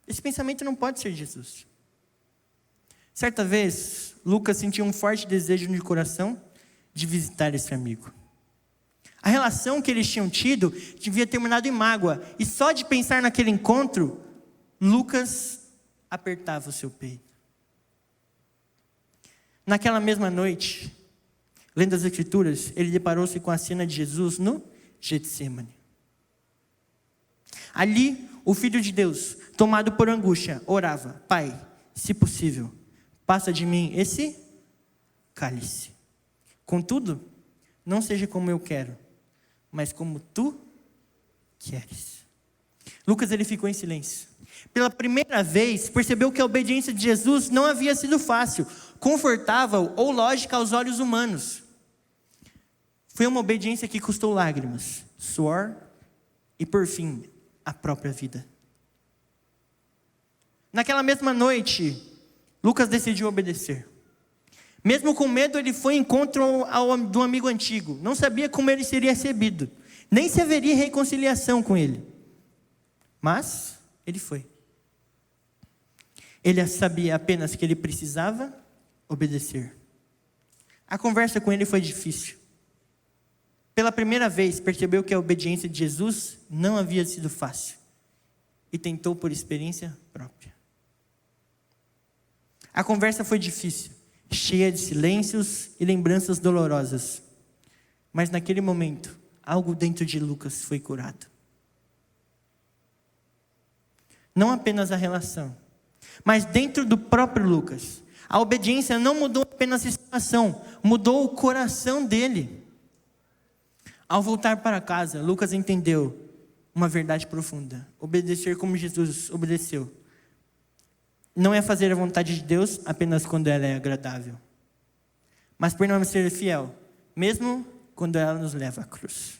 [SPEAKER 5] Esse pensamento não pode ser de Jesus. Certa vez, Lucas sentiu um forte desejo no coração de visitar esse amigo. A relação que eles tinham tido devia terminado em mágoa. E só de pensar naquele encontro, Lucas apertava o seu peito. Naquela mesma noite, lendo as Escrituras, ele deparou-se com a cena de Jesus no Getsemane. Ali, o Filho de Deus, tomado por angústia, orava: Pai, se possível, passa de mim esse cálice. Contudo, não seja como eu quero, mas como tu queres. Lucas, ele ficou em silêncio. Pela primeira vez, percebeu que a obediência de Jesus não havia sido fácil, confortável ou lógica aos olhos humanos. Foi uma obediência que custou lágrimas, suor e, por fim, a própria vida. Naquela mesma noite, Lucas decidiu obedecer. Mesmo com medo, ele foi em encontro do amigo antigo. Não sabia como ele seria recebido, nem se haveria reconciliação com ele. Mas ele foi. Ele sabia apenas que ele precisava obedecer. A conversa com ele foi difícil. Pela primeira vez, percebeu que a obediência de Jesus não havia sido fácil. E tentou por experiência própria. A conversa foi difícil, cheia de silêncios e lembranças dolorosas. Mas naquele momento, algo dentro de Lucas foi curado. Não apenas a relação, mas dentro do próprio Lucas. A obediência não mudou apenas a situação, mudou o coração dele. Ao voltar para casa, Lucas entendeu uma verdade profunda. Obedecer como Jesus obedeceu não é fazer a vontade de Deus apenas quando ela é agradável, mas permanecer fiel, mesmo quando ela nos leva à cruz.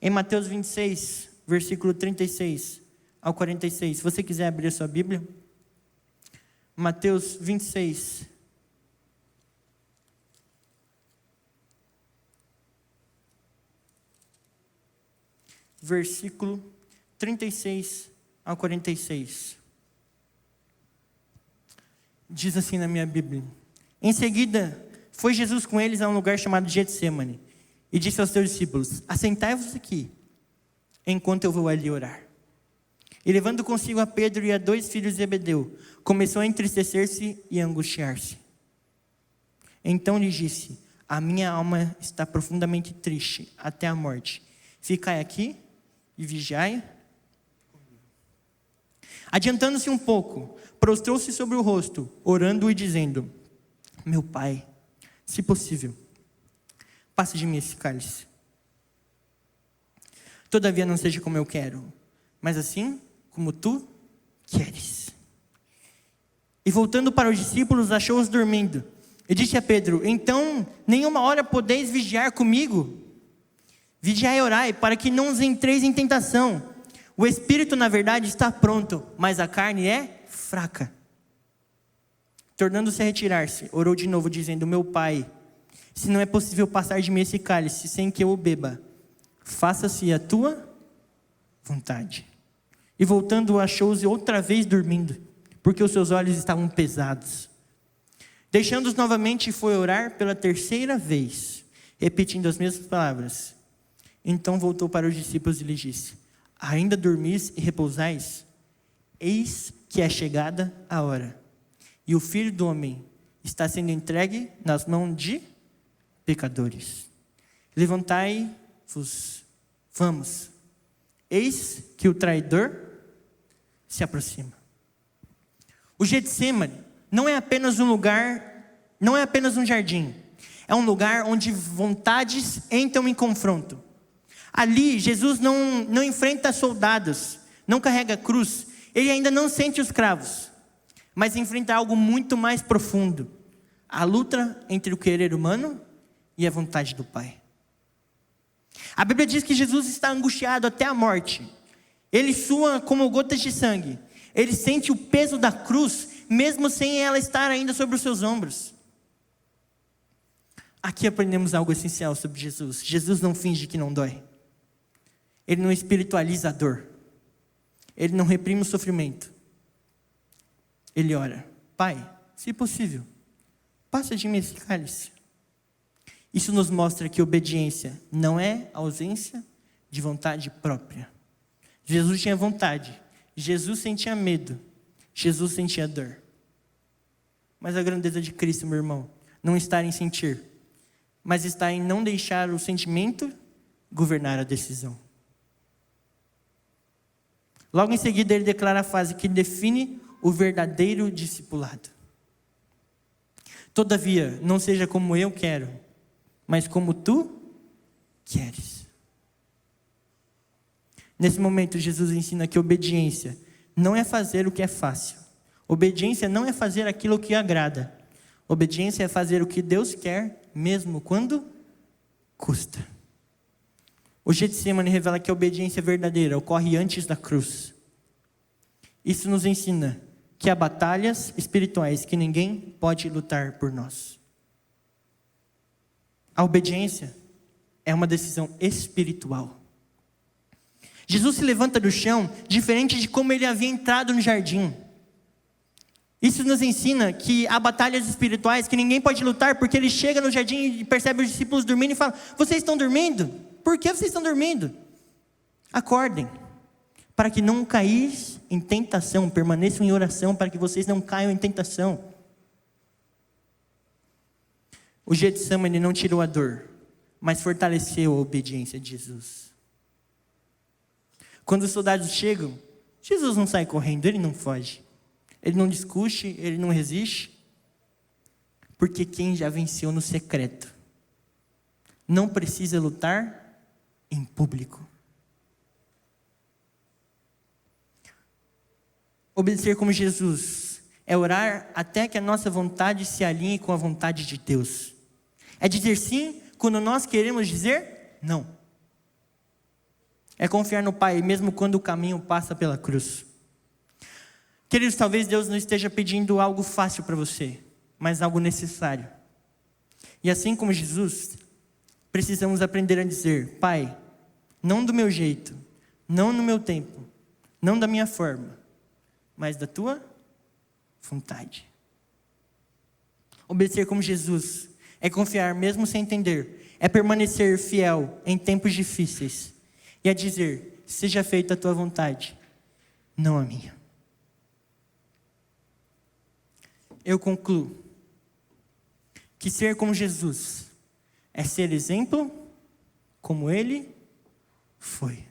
[SPEAKER 5] Em Mateus 26, versículo 36 ao 46, se você quiser abrir a sua Bíblia, Mateus 26, versículo 36 ao 46. Diz assim na minha Bíblia: em seguida, foi Jesus com eles a um lugar chamado Getsemane, e disse aos seus discípulos: assentai-vos aqui, enquanto eu vou ali orar. E levando consigo a Pedro e a 2 filhos de Zebedeu, começou a entristecer-se e a angustiar-se. Então lhe disse: a minha alma está profundamente triste, até a morte. Ficai aqui e vigiai. Adiantando-se um pouco, prostrou-se sobre o rosto, orando e dizendo: meu pai, se possível, passa de mim esse cálice. Todavia não seja como eu quero, mas assim como tu queres. E voltando para os discípulos, achou-os dormindo. E disse a Pedro: então, nenhuma hora podeis vigiar comigo? Vigiai e orai, para que não os entreis em tentação. O espírito, na verdade, está pronto, mas a carne é fraca. Tornando-se a retirar-se, orou de novo, dizendo: meu pai, se não é possível passar de mim esse cálice sem que eu o beba, faça-se a tua vontade. E voltando, achou-os outra vez dormindo, porque os seus olhos estavam pesados. Deixando-os novamente, foi orar pela terceira vez, repetindo as mesmas palavras. Então voltou para os discípulos e lhes disse: ainda dormis e repousais? Eis que é chegada a hora, e o Filho do Homem está sendo entregue nas mãos de pecadores. Levantai-vos, vamos. Eis que o traidor se aproxima. O Getsemane não é apenas um lugar, não é apenas um jardim. É um lugar onde vontades entram em confronto. Ali, Jesus não enfrenta soldados, não carrega cruz. Ele ainda não sente os cravos, mas enfrenta algo muito mais profundo. A luta entre o querer humano e a vontade do Pai. A Bíblia diz que Jesus está angustiado até a morte. Ele sua como gotas de sangue. Ele sente o peso da cruz, mesmo sem ela estar ainda sobre os seus ombros. Aqui aprendemos algo essencial sobre Jesus. Jesus não finge que não dói. Ele não espiritualiza a dor. Ele não reprime o sofrimento. Ele ora: Pai, se possível, passa de mim esse cálice. Isso nos mostra que obediência não é ausência de vontade própria. Jesus tinha vontade. Jesus sentia medo. Jesus sentia dor. Mas a grandeza de Cristo, meu irmão, não está em sentir, mas está em não deixar o sentimento governar a decisão. Logo em seguida, ele declara a frase que define o verdadeiro discipulado. Todavia, não seja como eu quero, mas como tu queres. Nesse momento, Jesus ensina que obediência não é fazer o que é fácil. Obediência não é fazer aquilo que agrada. Obediência é fazer o que Deus quer, mesmo quando custa. O Getsemane revela que a obediência verdadeira ocorre antes da cruz. Isso nos ensina que há batalhas espirituais que ninguém pode lutar por nós. A obediência é uma decisão espiritual. Jesus se levanta do chão diferente de como ele havia entrado no jardim. Isso nos ensina que há batalhas espirituais que ninguém pode lutar, porque ele chega no jardim e percebe os discípulos dormindo e fala: vocês estão dormindo? Por que vocês estão dormindo? Acordem, para que não caís em tentação, permaneçam em oração para que vocês não caiam em tentação. O Getsemane não tirou a dor, mas fortaleceu a obediência de Jesus. Quando os soldados chegam, Jesus não sai correndo, ele não foge. Ele não discute, ele não resiste. Porque quem já venceu no secreto não precisa lutar em público. Obedecer como Jesus é orar até que a nossa vontade se alinhe com a vontade de Deus. É dizer sim quando nós queremos dizer não. É confiar no Pai mesmo quando o caminho passa pela cruz. Queridos, talvez Deus não esteja pedindo algo fácil para você, mas algo necessário. E assim como Jesus, precisamos aprender a dizer: Pai, não do meu jeito, não no meu tempo, não da minha forma, mas da tua vontade. Obedecer como Jesus é confiar mesmo sem entender, é permanecer fiel em tempos difíceis e é dizer: seja feita a tua vontade, não a minha. Eu concluo que ser como Jesus é ser exemplo como ele foi.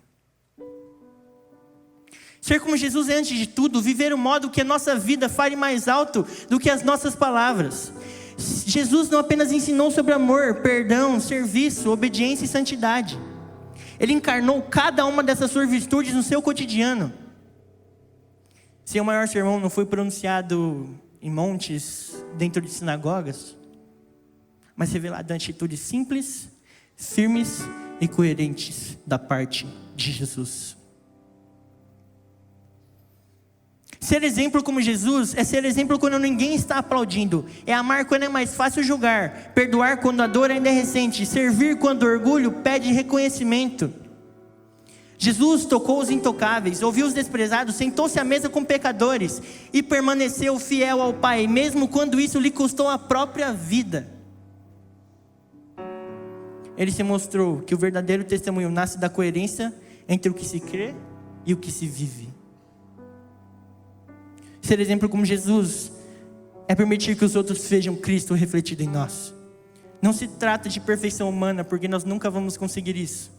[SPEAKER 5] Ser como Jesus é, antes de tudo, viver o modo que a nossa vida fale mais alto do que as nossas palavras. Jesus não apenas ensinou sobre amor, perdão, serviço, obediência e santidade. Ele encarnou cada uma dessas suas virtudes no seu cotidiano. Seu maior sermão não foi pronunciado em montes, dentro de sinagogas, mas revelado em atitudes simples, firmes e coerentes da parte de Jesus. Ser exemplo como Jesus é ser exemplo quando ninguém está aplaudindo, é amar quando é mais fácil julgar, perdoar quando a dor ainda é recente, servir quando o orgulho pede reconhecimento. Jesus tocou os intocáveis, ouviu os desprezados, sentou-se à mesa com pecadores e permaneceu fiel ao Pai, mesmo quando isso lhe custou a própria vida. Ele se mostrou que o verdadeiro testemunho nasce da coerência entre o que se crê e o que se vive. Ser exemplo como Jesus é permitir que os outros vejam Cristo refletido em nós. Não se trata de perfeição humana, porque nós nunca vamos conseguir isso,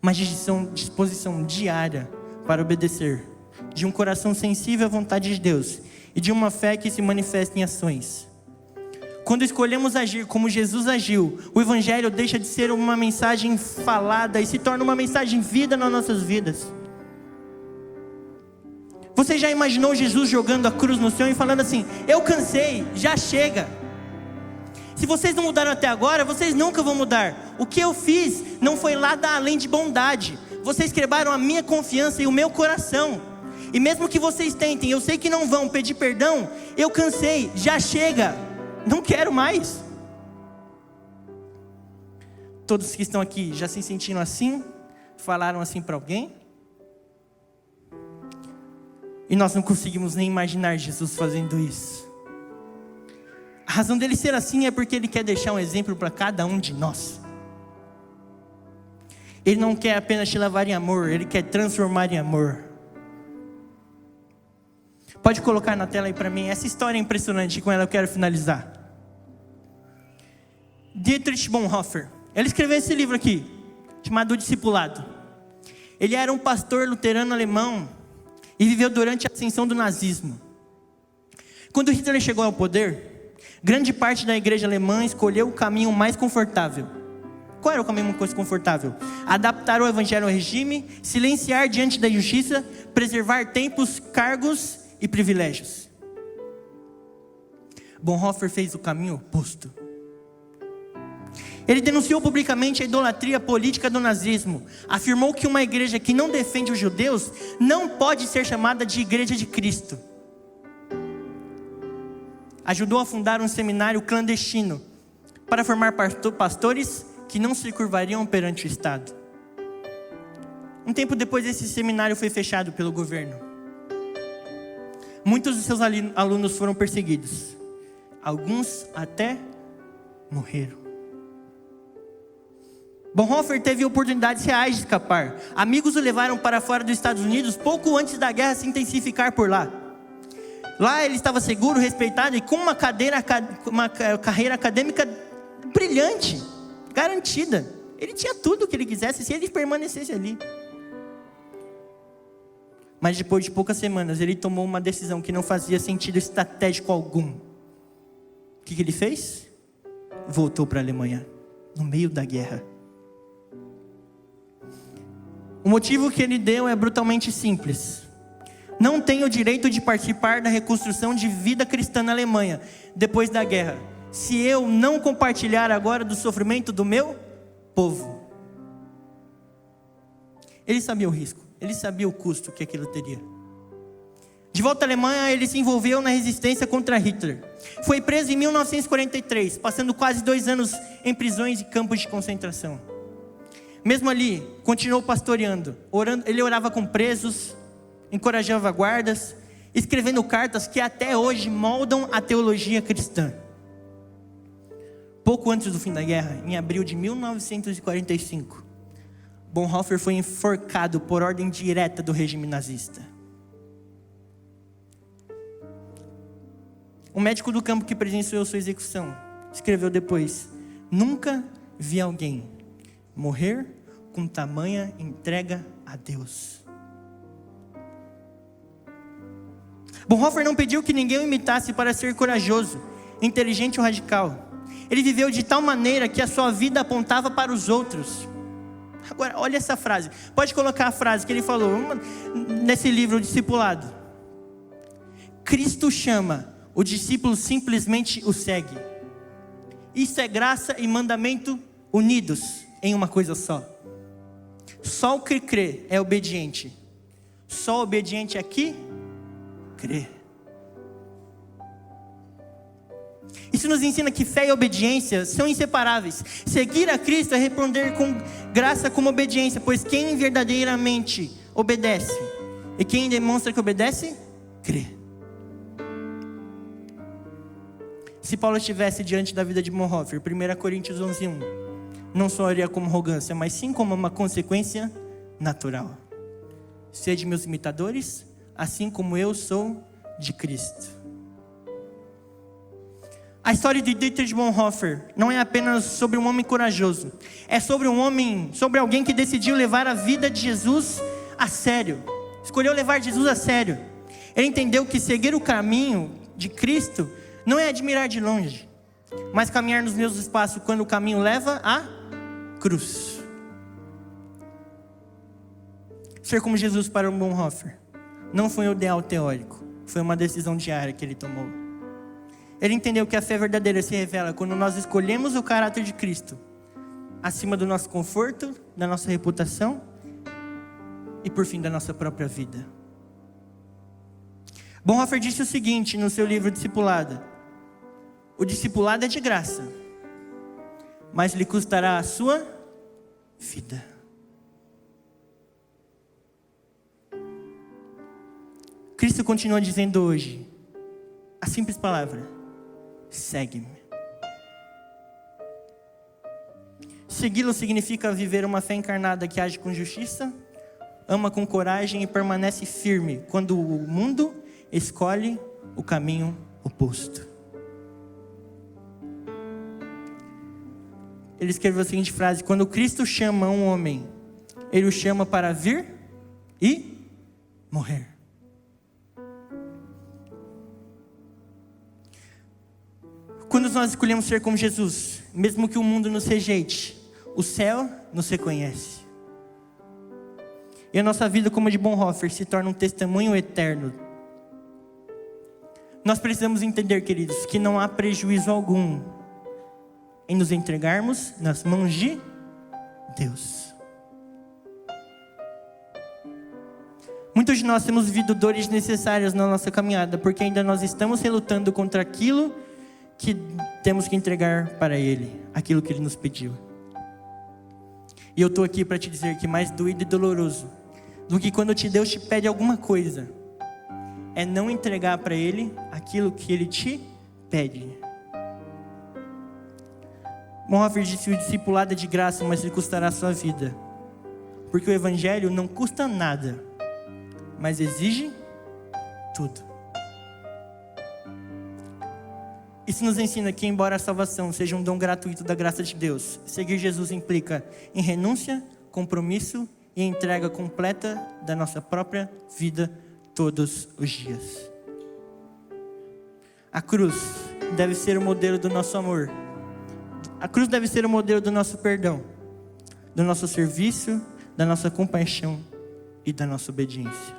[SPEAKER 5] mas de disposição diária para obedecer, de um coração sensível à vontade de Deus e de uma fé que se manifesta em ações. Quando escolhemos agir como Jesus agiu, o Evangelho deixa de ser uma mensagem falada e se torna uma mensagem vida nas nossas vidas. Você já imaginou Jesus jogando a cruz no chão e falando assim: eu cansei, já chega. Se vocês não mudaram até agora, vocês nunca vão mudar. O que eu fiz não foi nada além de bondade. Vocês quebraram a minha confiança e o meu coração. E mesmo que vocês tentem, eu sei que não vão pedir perdão. Eu cansei, já chega. Não quero mais. Todos que estão aqui já se sentiram assim? Falaram assim para alguém? E nós não conseguimos nem imaginar Jesus fazendo isso. A razão dele ser assim é porque ele quer deixar um exemplo para cada um de nós. Ele não quer apenas te levar em amor, ele quer transformar em amor. Pode colocar na tela aí para mim, essa história é impressionante e com ela eu quero finalizar. Dietrich Bonhoeffer, ele escreveu esse livro aqui, chamado O Discipulado. Ele era um pastor luterano alemão e viveu durante a ascensão do nazismo. Quando Hitler chegou ao poder, grande parte da igreja alemã escolheu o caminho mais confortável. Qual era o caminho mais confortável? Adaptar o evangelho ao regime, silenciar diante da justiça, preservar templos, cargos e privilégios. Bonhoeffer fez o caminho oposto. Ele denunciou publicamente a idolatria política do nazismo. Afirmou que uma igreja que não defende os judeus não pode ser chamada de igreja de Cristo. Ajudou a fundar um seminário clandestino para formar pastores que não se curvariam perante o Estado. Um tempo depois, esse seminário foi fechado pelo governo. Muitos de seus alunos foram perseguidos. Alguns até morreram. Bonhoeffer teve oportunidades reais de escapar. Amigos o levaram para fora dos Estados Unidos pouco antes da guerra se intensificar por lá. Lá ele estava seguro, respeitado e com uma carreira acadêmica brilhante, garantida. Ele tinha tudo o que ele quisesse se ele permanecesse ali. Mas depois de poucas semanas ele tomou uma decisão que não fazia sentido estratégico algum. O que ele fez? Voltou para a Alemanha, no meio da guerra. O motivo que ele deu é brutalmente simples. Não tenho o direito de participar da reconstrução de vida cristã na Alemanha, depois da guerra, se eu não compartilhar agora do sofrimento do meu povo. Ele sabia o risco, ele sabia o custo que aquilo teria. De volta à Alemanha, ele se envolveu na resistência contra Hitler. Foi preso em 1943, passando quase 2 anos em prisões e campos de concentração. Mesmo ali, continuou pastoreando, orando. Ele orava com presos, encorajava guardas, escrevendo cartas que até hoje moldam a teologia cristã. Pouco antes do fim da guerra, em abril de 1945, Bonhoeffer foi enforcado por ordem direta do regime nazista. O médico do campo que presenciou sua execução escreveu depois: nunca vi alguém morrer com tamanha entrega a Deus. Bonhoeffer não pediu que ninguém o imitasse para ser corajoso. inteligente ou radical. Ele viveu de tal maneira que a sua vida apontava para os outros. Agora, olha essa frase. Pode colocar a frase que ele falou nesse livro, o Discipulado. Cristo chama, o discípulo simplesmente o segue. Isso é graça e mandamento unidos em uma coisa só. Só o que crê é obediente. Só obediente aqui, crê. Isso nos ensina que fé e obediência são inseparáveis. Seguir a Cristo é responder com graça como obediência, pois quem verdadeiramente obedece e quem demonstra que obedece, crê. Se Paulo estivesse diante da vida de Bonhoeffer, 1 Coríntios 11:1, não soaria como arrogância, mas sim como uma consequência natural. Sede meus imitadores, assim como eu sou de Cristo. A história de Dietrich Bonhoeffer não é apenas sobre um homem corajoso. É sobre alguém que decidiu levar a vida de Jesus a sério. Escolheu levar Jesus a sério. Ele entendeu que seguir o caminho de Cristo não é admirar de longe, mas caminhar nos mesmos espaços quando o caminho leva à cruz. Ser como Jesus para o Bonhoeffer não foi um ideal teórico, foi uma decisão diária que ele tomou. Ele entendeu que a fé verdadeira se revela quando nós escolhemos o caráter de Cristo acima do nosso conforto, da nossa reputação e por fim da nossa própria vida. Bonhoeffer disse o seguinte no seu livro Discipulado: o discipulado é de graça, mas lhe custará a sua vida. Cristo continua dizendo hoje a simples palavra: segue-me. Segui-lo significa viver uma fé encarnada que age com justiça, ama com coragem e permanece firme quando o mundo escolhe o caminho oposto. Ele escreveu a seguinte frase: quando Cristo chama um homem, Ele o chama para vir e morrer. Quando nós escolhemos ser como Jesus, mesmo que o mundo nos rejeite, o céu nos reconhece. E a nossa vida, como a de Bonhoeffer, se torna um testemunho eterno. Nós precisamos entender, queridos, que não há prejuízo algum em nos entregarmos nas mãos de Deus. Muitos de nós temos vivido dores necessárias na nossa caminhada, porque ainda nós estamos relutando contra aquilo que temos que entregar para Ele, aquilo que Ele nos pediu. E eu estou aqui para te dizer que mais doído e doloroso do que quando Deus te pede alguma coisa é não entregar para Ele aquilo que Ele te pede. Bonhoeffer disse: o discipulado é de graça, mas lhe custará a sua vida. Porque o Evangelho não custa nada, mas exige tudo. Isso nos ensina que, embora a salvação seja um dom gratuito da graça de Deus, seguir Jesus implica em renúncia, compromisso e entrega completa da nossa própria vida todos os dias. A cruz deve ser o modelo do nosso amor. A cruz deve ser o modelo do nosso perdão, do nosso serviço, da nossa compaixão e da nossa obediência.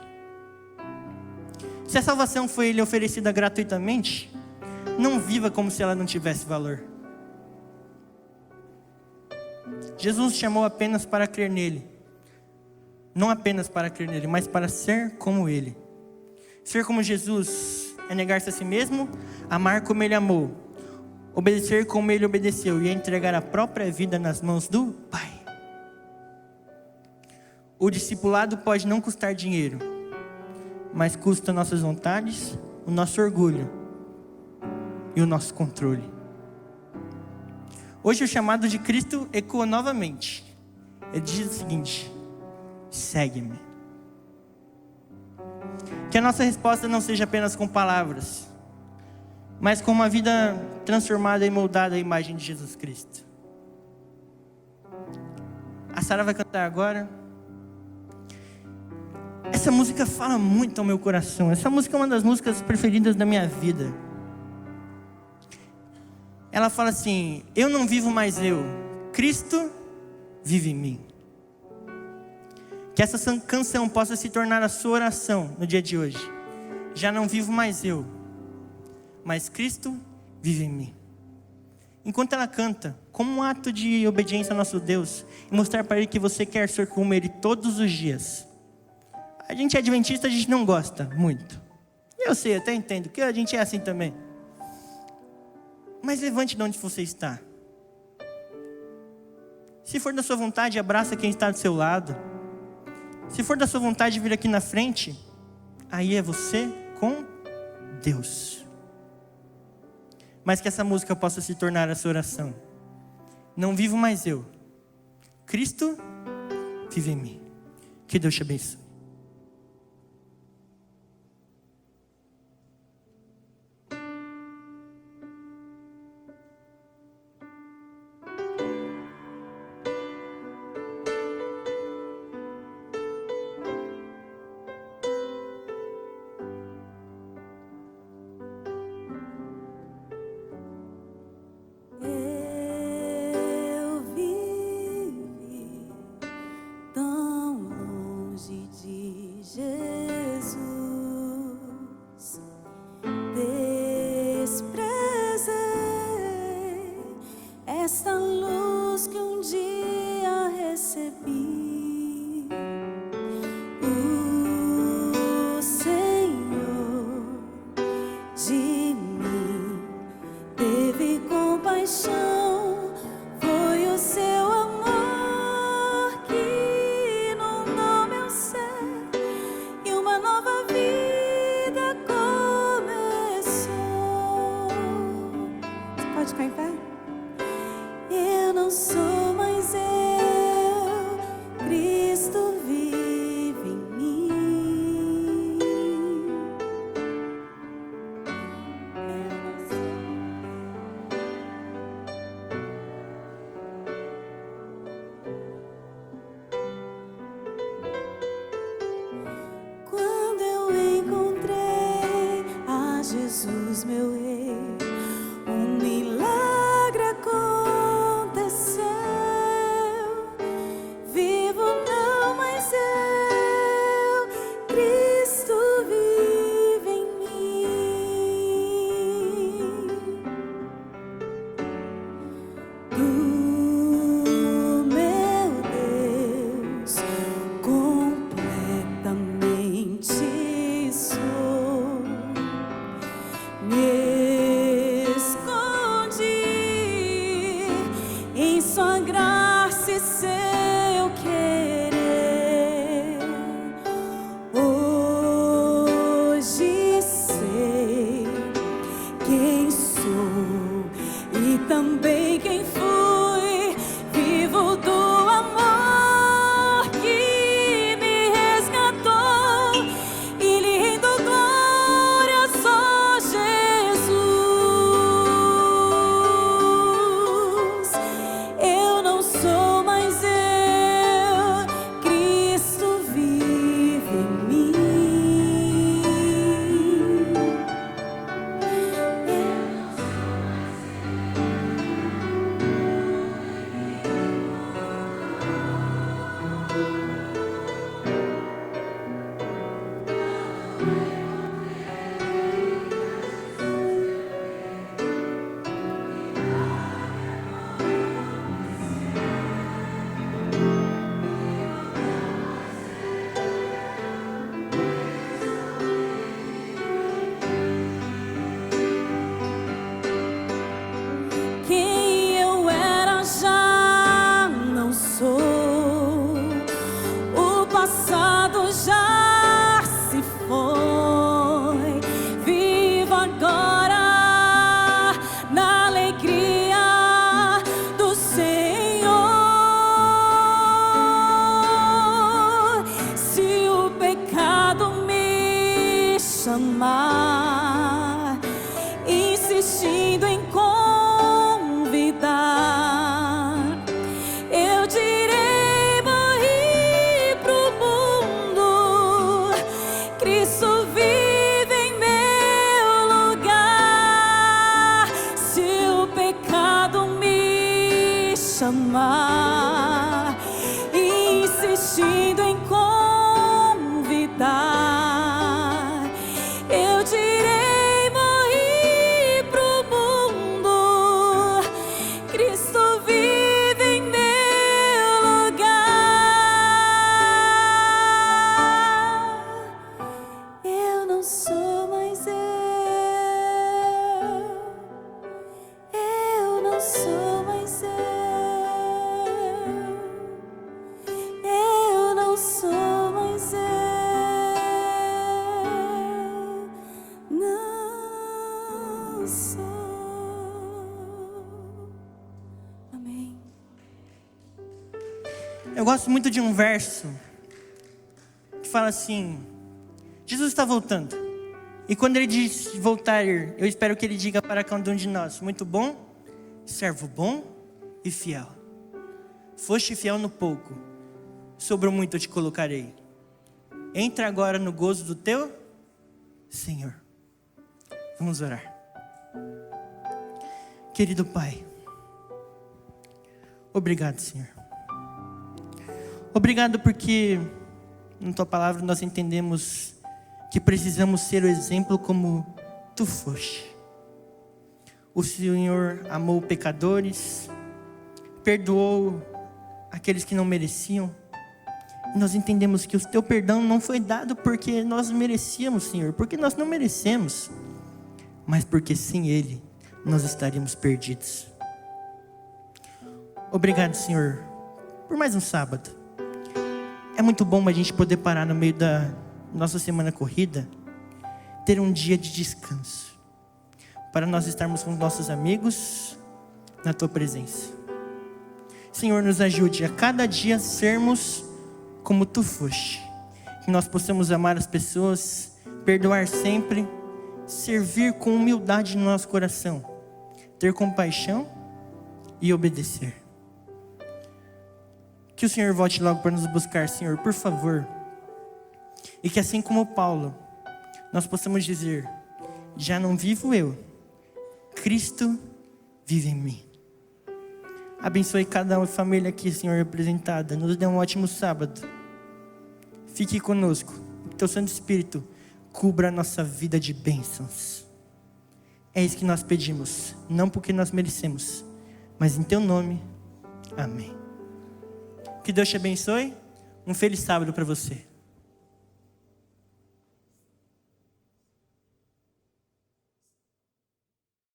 [SPEAKER 5] Se a salvação foi lhe oferecida gratuitamente, não viva como se ela não tivesse valor. Jesus chamou apenas para crer nele. Não apenas para crer nele, mas para ser como ele. Ser como Jesus é negar-se a si mesmo, amar como ele amou, obedecer como ele obedeceu e entregar a própria vida nas mãos do Pai. O discipulado pode não custar dinheiro, mas custa nossas vontades, o nosso orgulho e o nosso controle. Hoje o chamado de Cristo ecoa novamente. Ele diz o seguinte: segue-me. Que a nossa resposta não seja apenas com palavras, mas com uma vida transformada e moldada à imagem de Jesus Cristo. A Sara vai cantar agora. Essa música fala muito ao meu coração. Essa música é uma das músicas preferidas da minha vida. ela fala assim: eu não vivo mais eu, Cristo vive em mim. Que essa canção possa se tornar a sua oração no dia de hoje. Já não vivo mais eu, mas Cristo vive em mim. Enquanto ela canta, como um ato de obediência ao nosso Deus, e mostrar para Ele que você quer ser como Ele todos os dias. A gente é adventista, a gente não gosta muito. Eu sei, até entendo, que a gente é assim também. Mas levante de onde você está. Se for da sua vontade, abraça quem está do seu lado. Se for da sua vontade vir aqui na frente, aí é você com Deus. Mas que essa música possa se tornar a sua oração. Não vivo mais eu, Cristo vive em mim. Que Deus te abençoe.
[SPEAKER 4] Eu vivi tão longe de Jesus, desprezei esta luz que um dia recebi. O Senhor de mim teve compaixão, foi o seu amor que inundou meu ser e uma nova vida começou. Você pode ficar em pé? Eu não sou mais eu, Cristo vive em mim. Eu não sou. Quando eu encontrei a Jesus, meu rei, um milagre aconteceu. Vivo não mais eu, Cristo vive em mim. Do meu Deus, completamente sou. Me escondi em sua graça e seu querer. Hoje sei quem sou e também quem fui. Vivo do amor que me resgatou e lhe rendo glória só Jesus. Eu não sou mais eu, Cristo vive em mim. Quem eu era já não sou, o passado já se foi. Vivo agora na alegria do Senhor. Se o pecado me chamar, insistindo em conviver, chamar, insistindo em convidar. Eu direi, morri pro mundo, Cristo vive em meu lugar. Eu não sou mais eu não sou mais eu não sou mais não sou. Amém.
[SPEAKER 5] Eu gosto muito de um verso que fala assim: Jesus está voltando. E quando ele diz voltar, eu espero que ele diga para cada um de nós: muito bom, servo bom e fiel. Foste fiel no pouco, sobre o muito eu te colocarei. Entra agora no gozo do teu Senhor. Vamos orar. Querido Pai, obrigado, Senhor. Obrigado porque na Tua palavra nós entendemos que precisamos ser o exemplo como Tu foste. O Senhor amou pecadores, perdoou aqueles que não mereciam. E nós entendemos que o Teu perdão não foi dado porque nós merecíamos, Senhor, porque nós não merecemos, mas porque sem Ele nós estaríamos perdidos. Obrigado, Senhor, por mais um sábado. É muito bom a gente poder parar no meio da nossa semana corrida, ter um dia de descanso, para nós estarmos com os nossos amigos na Tua presença. Senhor, nos ajude a cada dia sermos como Tu foste, que nós possamos amar as pessoas, perdoar sempre, servir com humildade no nosso coração, ter compaixão e obedecer. Que o Senhor volte logo para nos buscar, Senhor, por favor. E que assim como Paulo, nós possamos dizer: já não vivo eu, Cristo vive em mim. Abençoe cada família aqui, Senhor, representada. Nos dê um ótimo sábado. Fique conosco. Que Teu Santo Espírito cubra a nossa vida de bênçãos. É isso que nós pedimos, não porque nós merecemos, mas em Teu nome. Amém. Que Deus te abençoe. Um feliz sábado para você.